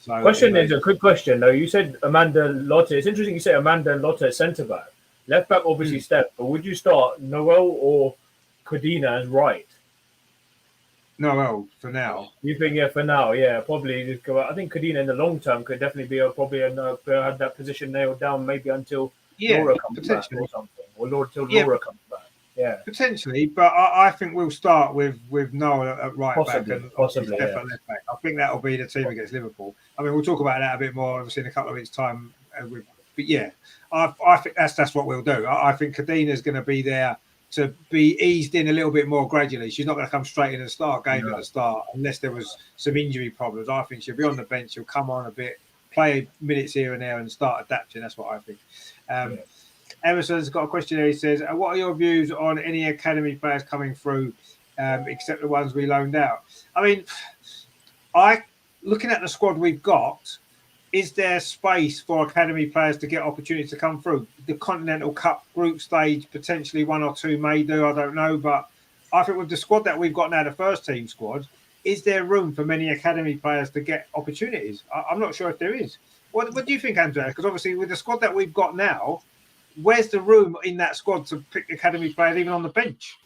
Question is a quick question though. You said Amanda Lotte. It's interesting you say Amanda Lotte at centre back. Left back obviously Steph, but would you start Noel or Cadena as right? Noel for now. You think for now, probably just go out. I think Cadena in the long term could definitely be have that position nailed down maybe until Laura comes back or something, or Laura comes back. Yeah, potentially, but I think we'll start with Noel at right back and possibly Steph at left back. I think that will be the team against Liverpool. I mean, we'll talk about that a bit more obviously in a couple of weeks' time. But yeah, I think that's what we'll do. I think Cadena is going to be there to be eased in a little bit more gradually. She's not going to come straight in and start game at the start unless there was some injury problems. I think she'll be on the bench. She'll come on a bit play minutes here and there and start adapting. That's what I think. Emerson's got a question here. He says, what are your views on any academy players coming through, except the ones we loaned out? I mean, looking at the squad we've got, is there space for academy players to get opportunities to come through? The Continental Cup group stage, potentially one or two may do, I don't know. But I think with the squad that we've got now, the first team squad, is there room for many academy players to get opportunities? I'm not sure if there is. What do you think, Andrea? Because obviously with the squad that we've got now, where's the room in that squad to pick academy players even on the bench?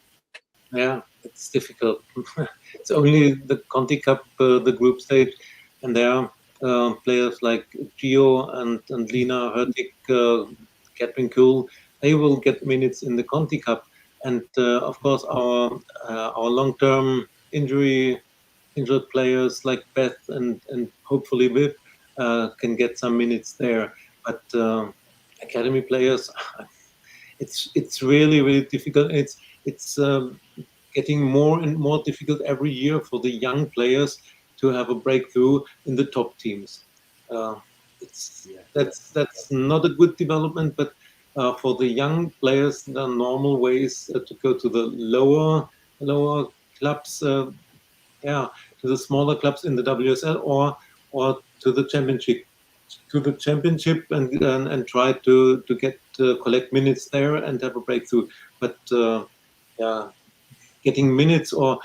Yeah, it's difficult. It's only the Conti Cup, the group stage, and there are players like Gio and Lina Hurtig, Catherine Kuhl. They will get minutes in the Conti Cup, and of course our long-term injured players like Beth and hopefully Viv can get some minutes there. But academy players, it's really difficult. It's getting more and more difficult every year for the young players to have a breakthrough in the top teams. That's not a good development, but for the young players, there are normal ways to go to the lower clubs, to the smaller clubs in the WSL or to the championship. And try to get collect minutes there and have a breakthrough. But getting minutes or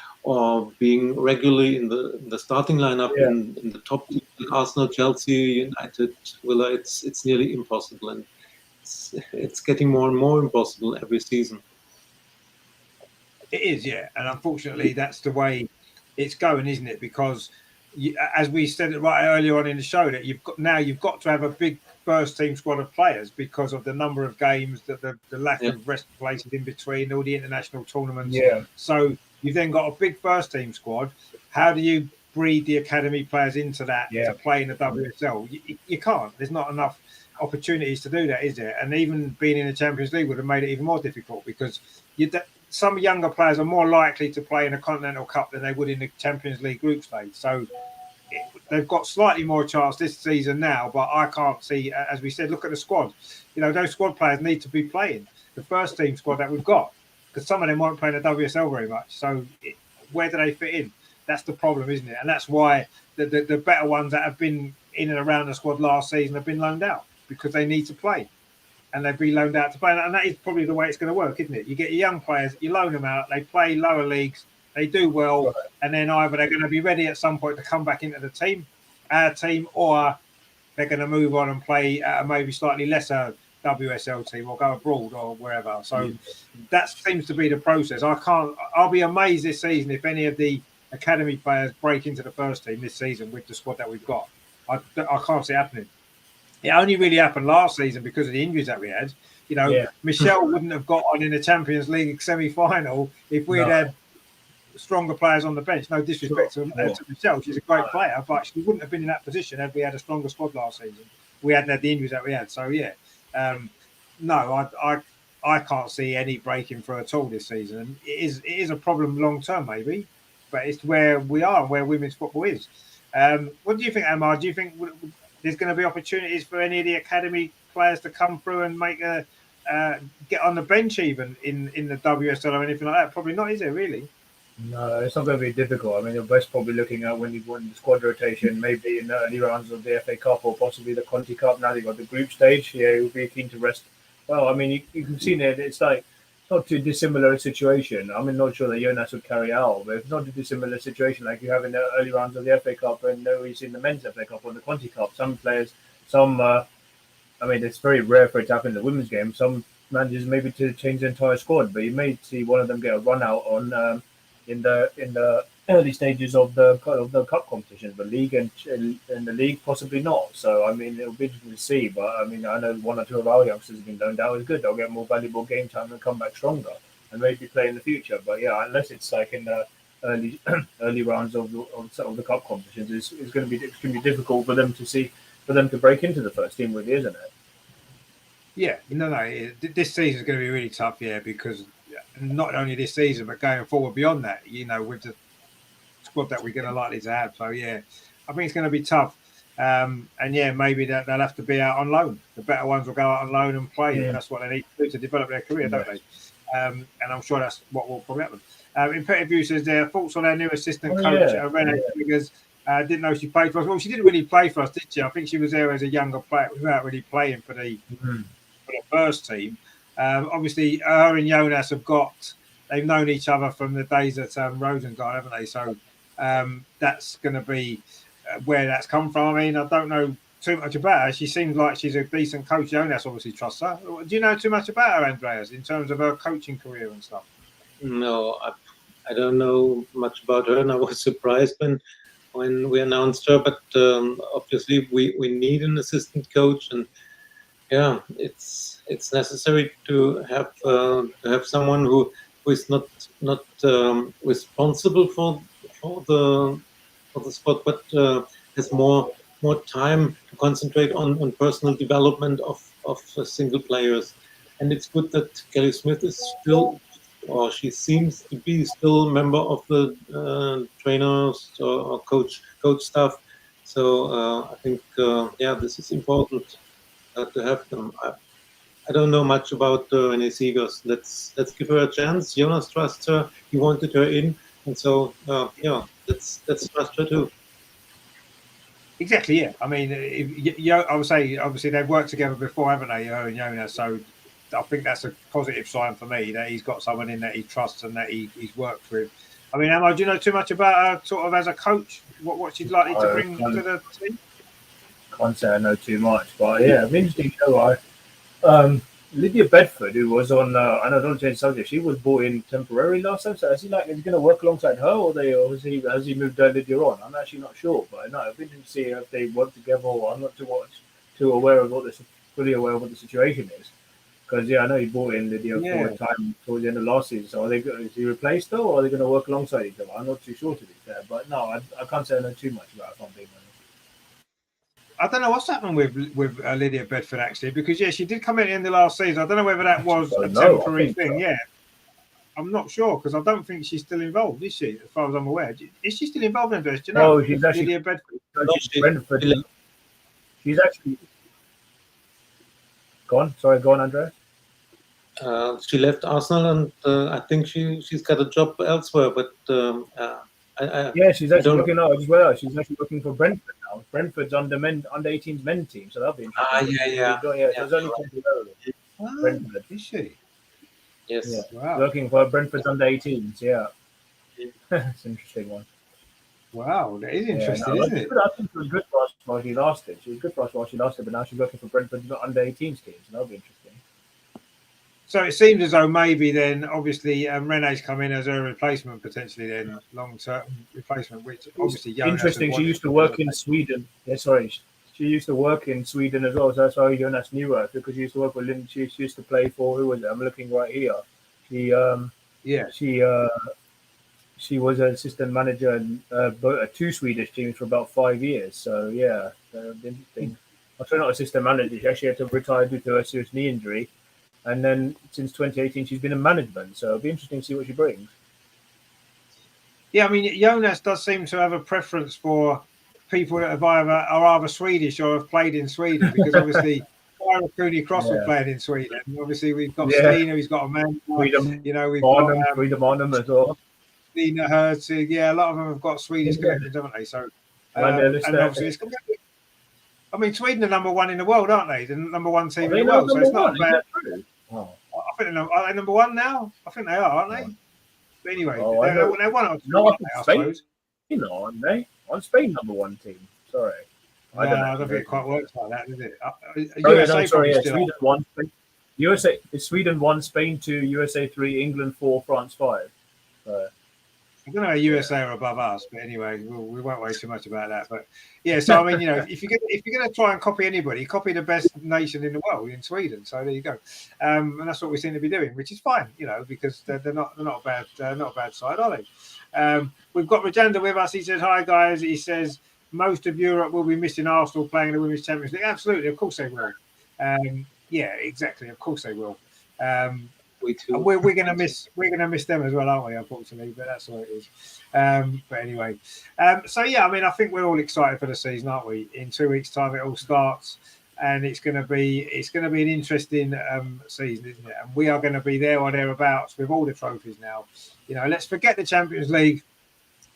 being regularly in the starting lineup in the top teams, Arsenal, Chelsea, United, Villa, it's nearly impossible, and it's getting more and more impossible every season. It is, yeah, and unfortunately, that's the way it's going, isn't it? Because as we said it right earlier on in the show, that you've got to have a big first team squad of players because of the number of games, the lack of rest places in between, all the international tournaments. Yeah. So you've then got a big first team squad. How do you breed the academy players into that to play in the WSL? You can't. There's not enough opportunities to do that, is there? And even being in the Champions League would have made it even more difficult because some younger players are more likely to play in a Continental Cup than they would in the Champions League group stage. So they've got slightly more chance this season now, but I can't see, as we said, look at the squad. Those squad players need to be playing the first team squad that we've got because some of them won't play in the WSL very much. So where do they fit in? That's the problem, isn't it? And that's why the better ones that have been in and around the squad last season have been loaned out because they need to play. And they'd be loaned out to play. And that is probably the way it's going to work, isn't it? You get your young players, you loan them out, they play lower leagues, they do well, and then either they're going to be ready at some point to come back into our team, or they're going to move on and play at a maybe slightly lesser WSL team or go abroad or wherever. So that seems to be the process. I'll be amazed this season if any of the academy players break into the first team this season with the squad that we've got. I can't see it happening. It only really happened last season because of the injuries that we had. Michelle wouldn't have got on in the Champions League semi-final if we'd had stronger players on the bench. No disrespect to Michelle. She's a great player, but she wouldn't have been in that position had we had a stronger squad last season. We hadn't had the injuries that we had. So, no, I can't see any breaking through at all this season. It is a problem long-term, maybe, but it's where we are and where women's football is. What do you think, Amar? Do you think there's going to be opportunities for any of the academy players to come through and make get on the bench even in the WSL or anything like that? Probably not, is it really? No, it's not going to be difficult. I mean, you're best probably looking at when you've won the squad rotation, maybe in the early rounds of the FA Cup or possibly the Conti Cup. Now they've got the group stage. Yeah, you'll be keen to rest. Well, I mean, you can see that it's like not too dissimilar a situation. I'm not sure that Jonas would carry out, but it's not a dissimilar situation like you have in the early rounds of the FA Cup and you see in the men's FA Cup or the Conti Cup. Some players, I mean, it's very rare for it to happen in the women's game. Some managers maybe to change the entire squad, but you may see one of them get a run out on in the early stages of the cup competition, the league and the league possibly not. So I mean, it'll be interesting to see. But I mean, I know one or two of our youngsters have been loaned out. It's good. They'll get more valuable game time and come back stronger and maybe play in the future. But yeah, unless it's like in the early rounds of the cup competitions, it's going to be extremely difficult for them to break into the first team, really, isn't it? Yeah, no. This season is going to be really tough, because not only this season, but going forward beyond that, with the squad that we're going to likely to have. So, yeah, I think it's going to be tough. And yeah, maybe they'll have to be out on loan. The better ones will go out on loan and play. Yeah. That's what they need to do to develop their career, don't they? And I'm sure that's what will probably happen. Imperative View says their thoughts on our new assistant coach, Renee Figures. Didn't know she played for us. Well, she didn't really play for us, did she? I think she was there as a younger player without really playing for the first team. Obviously, her and Jonas they've known each other from the days at Rosengard, haven't they? So that's going to be where that's come from. I mean, I don't know too much about her. She seems like she's a decent coach. Jonas obviously trusts her. Do you know too much about her, Andreas, in terms of her coaching career and stuff? No, I don't know much about her, and I was surprised when we announced her. But obviously, we need an assistant coach, and yeah, it's necessary to have someone who is not responsible for the sport, but has more time to concentrate on personal development of single players. And it's good that Kelly Smith is still, or she seems to be still a member of the trainers or coach staff. So I think this is important to have them. I don't know much about Renee Seegers. Let's give her a chance. Jonas trusts her. He wanted her in, and so let's trust her too. Exactly. Yeah. I mean, I would say obviously they've worked together before, haven't they, her and Jonas? So I think that's a positive sign for me that he's got someone in that he trusts and that he's worked with. I mean, Emma, do you know too much about her sort of as a coach? What she's likely to bring to the team? Can't say I know too much, but yeah, I'm interesting. Lydia Bedford, who was on, I don't want to change subject. She was brought in temporarily last time. So is he going to work alongside her, or has he moved Lydia on? I'm actually not sure, but no, I've been to see if they work together. Or I'm not too aware of fully aware of what the situation is. Because I know he brought in Lydia for a time towards the end of last season. So is he replaced though, or are they going to work alongside each other? I'm not too sure to be fair, but no, I can't say I know too much about it. If I'm being honest. I don't know what's happened with Lydia Bedford actually, because she did come in at the end of last season. I don't know whether that was a temporary thing. So. Yeah, I'm not sure because I don't think she's still involved, is she? As far as I'm aware, is she still involved in this? Do you know? Oh, she's actually Lydia Bedford. Brentford. She's actually gone. Sorry, go on, Andrea. She left Arsenal, and I think she's got a job elsewhere. But she's actually looking out as well. She's actually looking for Brentford now. Brentford's under 18s men's team, so that'll be interesting. There's only Brentford. Is she? Yes. Yeah. Wow. Looking for Brentford's under 18s. Yeah. It's an interesting one. Wow, that is interesting, isn't it? I think she was good for us while she lasted. She was good for us while she lasted, but now she's looking for Brentford's under 18s team, so that'll be interesting. So it seems as though maybe then, obviously, Renee's come in as a replacement, potentially then long-term replacement, which obviously interesting. She used to work in Sweden. Yeah, sorry, she used to work in Sweden as well. So that's why Jonas knew her, because she used to work with Lynn. She used to play for, who was it? I'm looking right here. She was an assistant manager in two Swedish teams for about 5 years. So yeah, interesting. Also not assistant manager. She actually had to retire due to a serious knee injury. And then since 2018, she's been in management. So it'll be interesting to see what she brings. Yeah, I mean, Jonas does seem to have a preference for people that are either Swedish or have played in Sweden, because obviously Cooney Cross was playing in Sweden. Obviously, we've got Stina, he's got a man. We've got Freedom Arnhem as well. Stina Herzig. Yeah, a lot of them have got Swedish connections, haven't they? So, and obviously, I mean, Sweden are number one in the world, aren't they? The number one team in the world. So it's not bad. I think are they number one now? I think they are, aren't they? But anyway, they're one or two. No, I suppose. Aren't they? On Spain, number one team. Sorry. I don't think it quite works like that, does it? Sweden won. Sweden 1, Spain 2, USA 3, England 4, France 5. I don't know how USA are above us, but anyway, we won't worry too much about that. But yeah, so I mean, if you're going to try and copy anybody, copy the best nation in the world, in Sweden. So there you go, and that's what we seem to be doing, which is fine, because they're not a bad side, are they? We've got Rajanda with us. He says, "Hi guys." He says, "Most of Europe will be missing Arsenal playing the Women's Champions League." Absolutely, of course they will. Yeah, exactly, of course they will. We too. And we're gonna miss them as well, aren't we? Unfortunately, but that's what it is. But anyway, so yeah, I mean, I think we're all excited for the season, aren't we? In 2 weeks' time, it all starts, and it's gonna be an interesting season, isn't it? And we are going to be there or thereabouts with all the trophies now. You know, let's forget the Champions League.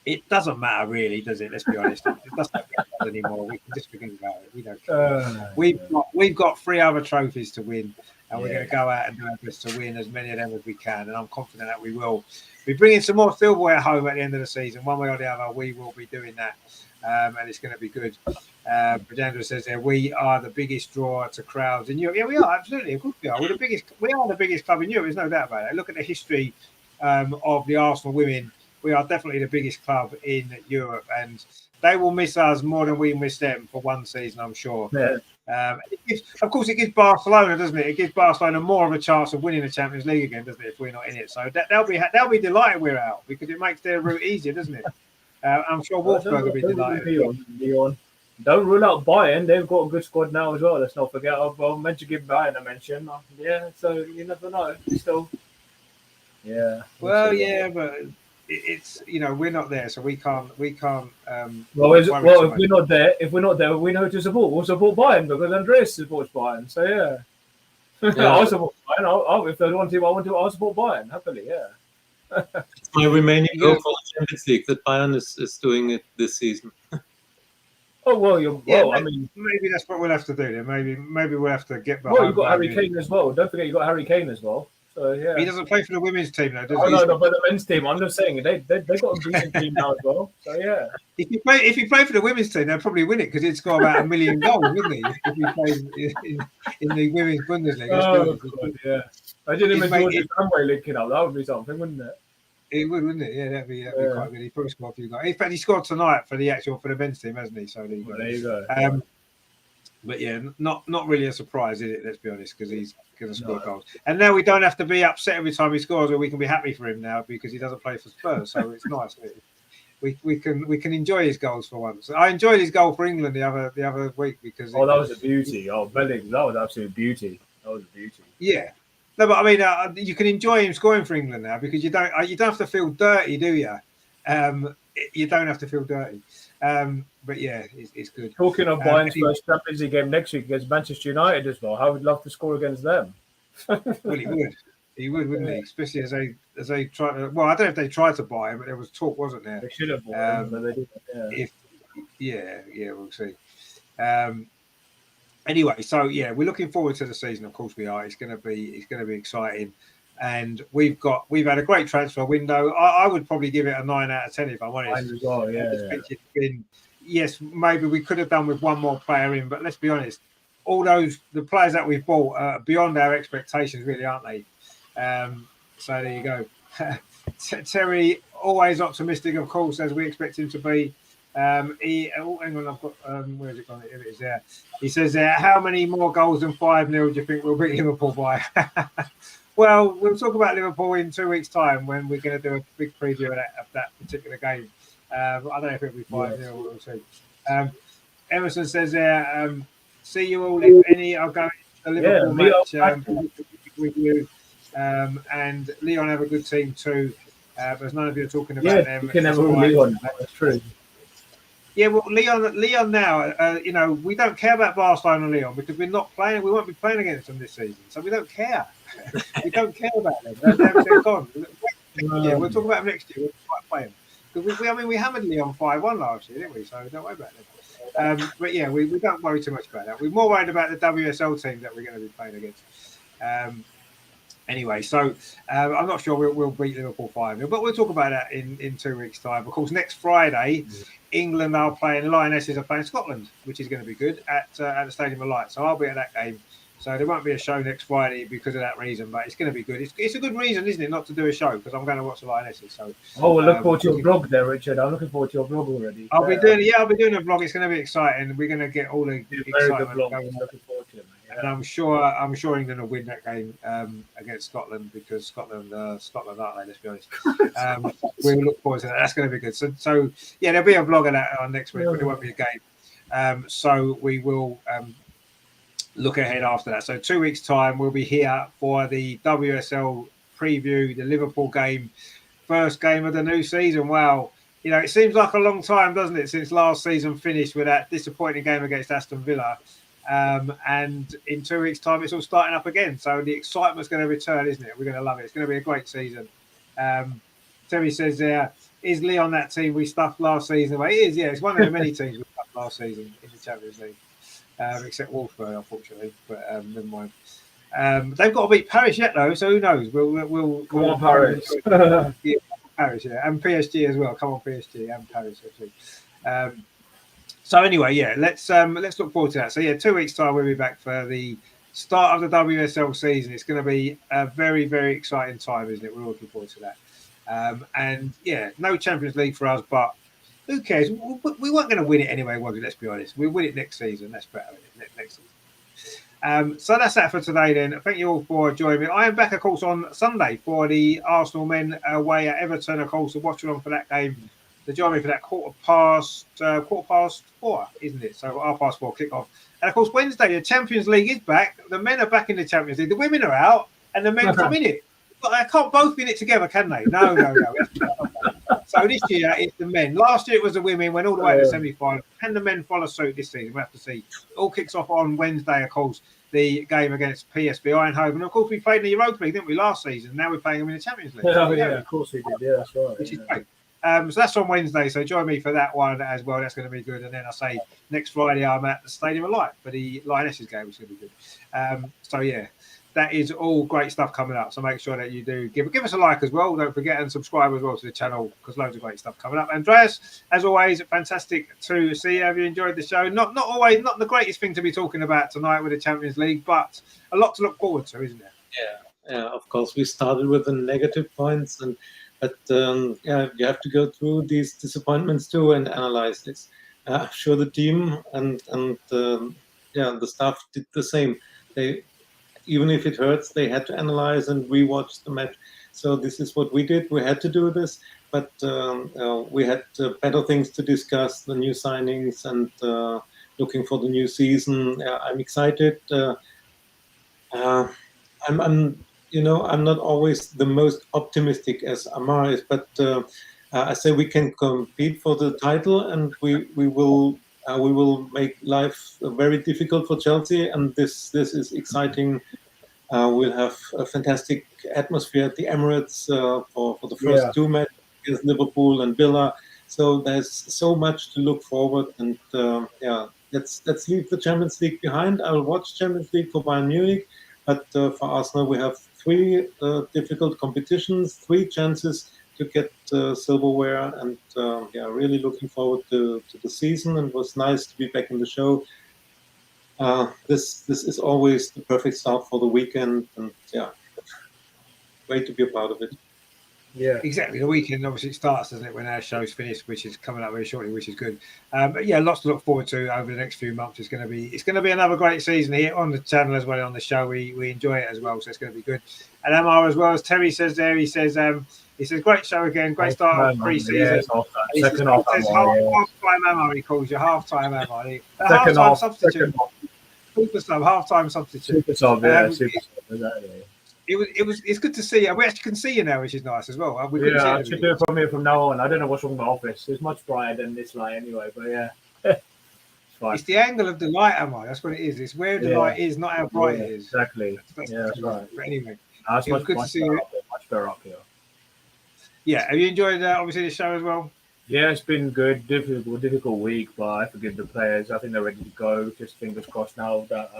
It doesn't matter really, does it? Let's be honest. It doesn't matter anymore. We can just forget about it. We don't care. We've got 3 other trophies to win, and we're going to go out and do our best to win as many of them as we can. And I'm confident that we will. We're bringing some more silverware home at the end of the season, one way or the other. We will be doing that, and it's going to be good. Brajandra says there, we are the biggest draw to crowds in Europe. Yeah, we are, absolutely. Of course we are. We are the biggest club in Europe. There's no doubt about it. Look at the history of the Arsenal women. We are definitely the biggest club in Europe, and they will miss us more than we miss them for one season, I'm sure. Yeah. Of course, it gives Barcelona, doesn't it? It gives Barcelona more of a chance of winning the Champions League again, doesn't it? If we're not in it, so they'll be delighted we're out, because it makes their route easier, doesn't it? I'm sure Wolfsburg will be delighted. Leon. Don't rule out Bayern. They've got a good squad now as well. Let's not forget. I meant to give Bayern a mention. Yeah, so you never know. Still, yeah. Well, yeah, but it's we're not there, so we can't. Well, if we're not there, we know who to support. We'll support Bayern because Andreas supports Bayern. So yeah. I'll support Bayern. If there's one team I want to, I'll support Bayern happily. Yeah. It's my remaining goal for the Champions League that Bayern is doing it this season. Oh well, I mean, maybe that's what we'll have to do then. Maybe we'll have to get behind. Well, you've got Harry Kane as well. Don't forget, you got Harry Kane as well. So yeah, he doesn't play for the women's team though, does he? No, but the men's team. I'm just saying they got a decent team now as well. So yeah, if he played for the women's team, they'd probably win it because he'd score about 1 million goals, wouldn't he? If he played in the women's Bundesliga. Oh God, yeah. I didn't even George Conway linking up. That would be something, wouldn't it? It would, wouldn't it? Yeah, that'd be quite good. He probably scored a few goals. In fact, he scored tonight for the men's team, hasn't he? So there you go. But yeah, not really a surprise, is it? Let's be honest, because he's going to score goals. And now we don't have to be upset every time he scores, or we can be happy for him now because he doesn't play for Spurs. So it's nice. We can enjoy his goals for once. I enjoyed his goal for England the other week because that was a beauty. Oh, Belling, that was absolute beauty. That was a beauty. Yeah. No, but I mean, you can enjoy him scoring for England now because you don't have to feel dirty, do you? You don't have to feel dirty. But yeah, it's good. Talking of Bayern's first Champions League game next week against Manchester United as well. I would love to score against them. Well, he would, wouldn't he? Especially as they try to. Well, I don't know if they tried to buy him, but there was talk, wasn't there? They should have bought him, but they didn't. Yeah, we'll see. Anyway, so yeah, we're looking forward to the season. Of course, we are. It's going to be exciting, and we've had a great transfer window. I would probably give it a 9 out of 10 if I'm honest. As well, Yes, maybe we could have done with one more player in, but let's be honest, the players that we've bought are beyond our expectations, really, aren't they? So there you go. Terry, always optimistic, of course, as we expect him to be. Hang on, I've got where is it gone? Here it is there. He says how many more goals than 5-0 do you think we'll beat Liverpool by? Well, we'll talk about Liverpool in 2 weeks' time when we're going to do a big preview of that particular game. I don't know if it'll be 5-0. We'll see. Emerson says see you all if any are going to the Liverpool match with you. And Leon have a good team too. But none of you are talking about them. You can have all Leon. That's true. Yeah, well, Leon now, we don't care about Barcelona and Leon because we're not playing. We won't be playing against them this season, so we don't care. We don't care about them. They're gone. Yeah, we'll talk about them next year. We'll play them because we hammered Leon 5-1 last year, didn't we? So don't worry about them. But yeah, we don't worry too much about that. We're more worried about the WSL team that we're going to be playing against. Anyway, so I'm not sure we'll beat Liverpool 5-0, but we'll talk about that in 2 weeks' time. Of course, next Friday, England are playing, Lionesses are playing Scotland, which is going to be good at the Stadium of Light. So I'll be at that game. So there won't be a show next Friday because of that reason, but it's going to be good. It's a good reason, isn't it, not to do a show because I'm going to watch the Lionesses. So we'll look forward to your vlog there, Richard. I'm looking forward to your vlog already. I'll be doing a vlog. It's going to be exciting. We're going to get all the excitement going. I'm looking forward to it. And I'm sure England will win that game against Scotland because Scotland, aren't they? Let's be honest. We'll look forward to that. That's going to be good. So yeah, there'll be a vlog of that on next week, but there won't be a game. So we will look ahead after that. So 2 weeks' time, we'll be here for the WSL preview the Liverpool game, first game of the new season. Wow. You know, it seems like a long time, doesn't it, since last season finished with that disappointing game against Aston Villa. And in 2 weeks' time, it's all starting up again. So the excitement's going to return, isn't it? We're going to love it. It's going to be a great season. Terry says there, is Lee on that team we stuffed last season? Well, it is, yeah. It's one of the many teams we stuffed last season in the Champions League, except Wolfsburg, unfortunately. But never mind. They've got to beat Paris yet, though. So who knows? We'll Come on, Paris. Yeah, Paris, yeah, and PSG as well. Come on, PSG and Paris, actually. So anyway, yeah, let's look forward to that. So yeah, 2 weeks' time we'll be back for the start of the WSL season. It's going to be a very, very exciting time, isn't it? We're looking forward to that. And yeah, no Champions League for us, but who cares? We weren't going to win it anyway, were we? Let's be honest. We'll win it next season. That's better. Next season. So that's that for today then. Thank you all for joining me. I am back, of course, on Sunday for the Arsenal men away at Everton, of course, to watch along for that game. To join me for that quarter past 4, isn't it? So 4:30 kickoff. And of course, Wednesday, the Champions League is back. The men are back in the Champions League. The women are out and the men come in it. But they can't both be in it together, can they? No. So this year, it's the men. Last year, it was the women, went all the way to the semi-final. Can the men follow suit this season? We'll have to see. It all kicks off on Wednesday, of course, the game against PSV Eindhoven. And of course, we played in the Europa League, didn't we, last season? Now we're playing them in the Champions League. Yeah, of course we did. Yeah, that's right. Which is great. So that's on Wednesday. So join me for that one as well. That's going to be good. And then I say next Friday, I'm at the Stadium of Light for the Lionesses game, which is going to be good. So yeah, that is all great stuff coming up. So make sure that you do give us a like as well. Don't forget and subscribe as well to the channel because loads of great stuff coming up. Andreas, as always, fantastic to see you. Have you enjoyed the show? Not the greatest thing to be talking about tonight with the Champions League, but a lot to look forward to, isn't it? Yeah. Of course, we started with the negative points But you have to go through these disappointments too and analyze this. I'm sure the team and the staff did the same. They, even if it hurts, they had to analyze and rewatch the match. So this is what we did. We had to do this, but we had better things to discuss, the new signings and looking for the new season. I'm excited. I'm not always the most optimistic as Amar is, but I say we can compete for the title, and we will make life very difficult for Chelsea, and this is exciting. We'll have a fantastic atmosphere at the Emirates for the first two matches against Liverpool and Villa. So there's so much to look forward, and let's leave the Champions League behind. I'll watch Champions League for Bayern Munich, but for Arsenal we have 3 difficult competitions, 3 chances to get silverware, and really looking forward to the season. And it was nice to be back in the show. This is always the perfect start for the weekend, and great to be a part of it. Yeah, exactly. The weekend obviously starts, doesn't it, when our show's finished, which is coming up very shortly, which is good. But yeah, lots to look forward to over the next few months. It's going to be another great season here on the channel as well, on the show. We enjoy it as well, so it's going to be good. And Amar as well, as Terry says there, he says great show again, great start of pre-season. Second half, half-time Amar, he calls you half-time Amar. Second half substitute. Super sub, half-time substitute. Super sub, exactly. It's good to see you. We actually can see you now, which is nice as well. I should do it from here from now on. I don't know what's wrong with my office. It's much brighter than this light anyway, but yeah. It's fine. It's the angle of the light, Amar. That's what it is. It's where the light is, not how bright it is. Exactly. That's right. But anyway, it's much good to see you. Much better up here. Yeah. Have you enjoyed obviously the show as well? Yeah, it's been good. Difficult week, but I forgive the players. I think they're ready to go. Just fingers crossed now that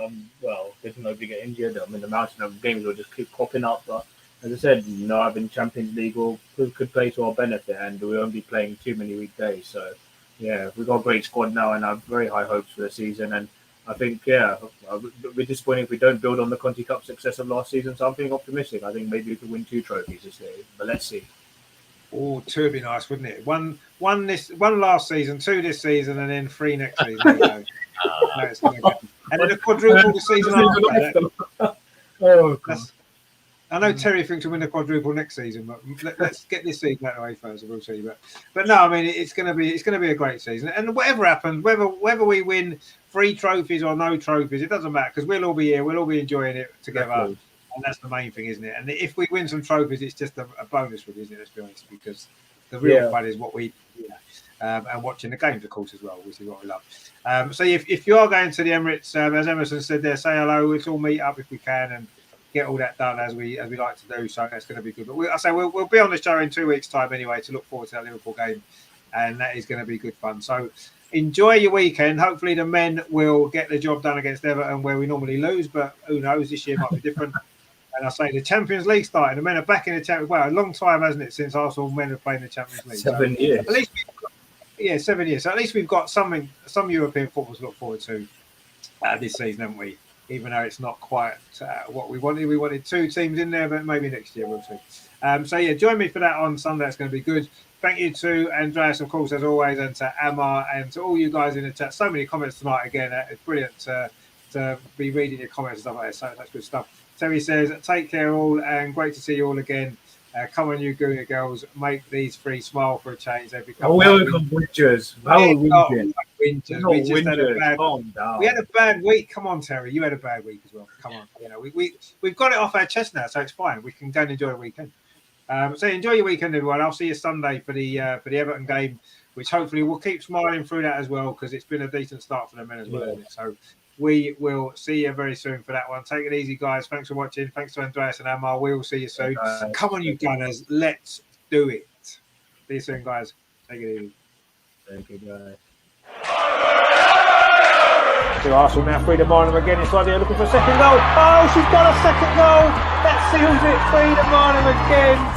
there's nobody get injured. I mean, the mountain of games will just keep popping up. But as I said, having Champions League could play to our benefit, and we won't be playing too many weekdays. So yeah, we've got a great squad now, and I have very high hopes for the season. And I think we're disappointed if we don't build on the Conti Cup success of last season. So I'm feeling optimistic. I think maybe we could win 2 trophies this year, but let's see. Oh, 2 would be nice, wouldn't it? One last season, 2 this season, and then 3 next season. There you go. And then a quadruple the season after. Oh, God. I know Terry thinks to win the quadruple next season, but let's get this season out of the way first, and we'll see. But no, I mean it's going to be a great season, and whatever happens, whether we win 3 trophies or no trophies, it doesn't matter because we'll all be here, we'll all be enjoying it together. And that's the main thing, isn't it? And if we win some trophies, it's just a bonus, really, isn't it? Let's be honest, because the real fun is what we and watching the games, of course, as well, which is what we love. So if you are going to the Emirates, as Emerson said there, say hello. Let's all meet up if we can and get all that done as we like to do. So that's going to be good. But we'll be on the show in 2 weeks' time anyway to look forward to that Liverpool game, and that is going to be good fun. So enjoy your weekend. Hopefully the men will get the job done against Everton, where we normally lose, but who knows? This year might be different. And I say the Champions League starting. The men are back in the Champions League. Well, a long time, hasn't it, since Arsenal men have played in the Champions League? 7 years. At least 7 years. So at least we've got some European football to look forward to this season, haven't we? Even though it's not quite what we wanted. We wanted 2 teams in there, but maybe next year we'll see. So yeah, join me for that on Sunday. It's going to be good. Thank you to Andreas, of course, as always, and to Amar, and to all you guys in the chat. So many comments tonight again. It's brilliant to be reading your comments and stuff like that. So that's good stuff. Terry says, take care all, and great to see you all again. Come on, you Gooner girls, make these 3 smile for a change. They become welcome, Winters. We just had a bad week. Come on, Terry, you had a bad week as well. Come on, we've got it off our chest now, so it's fine. We can go and enjoy the weekend. So enjoy your weekend, everyone. I'll see you Sunday for the Everton game, which hopefully we'll keep smiling through that as well, because it's been a decent start for the men as well, isn't it? So we will see you very soon for that one. Take it easy, guys. Thanks for watching. Thanks to Andreas and Amar. We will see you soon. Come on, you Gunners. Let's do it. See you soon, guys. Take it easy. Thank you, guys. To Arsenal now, Frida Marnham again inside here looking for a second goal. Oh, she's got a second goal. That seals it. Frida Marnham again.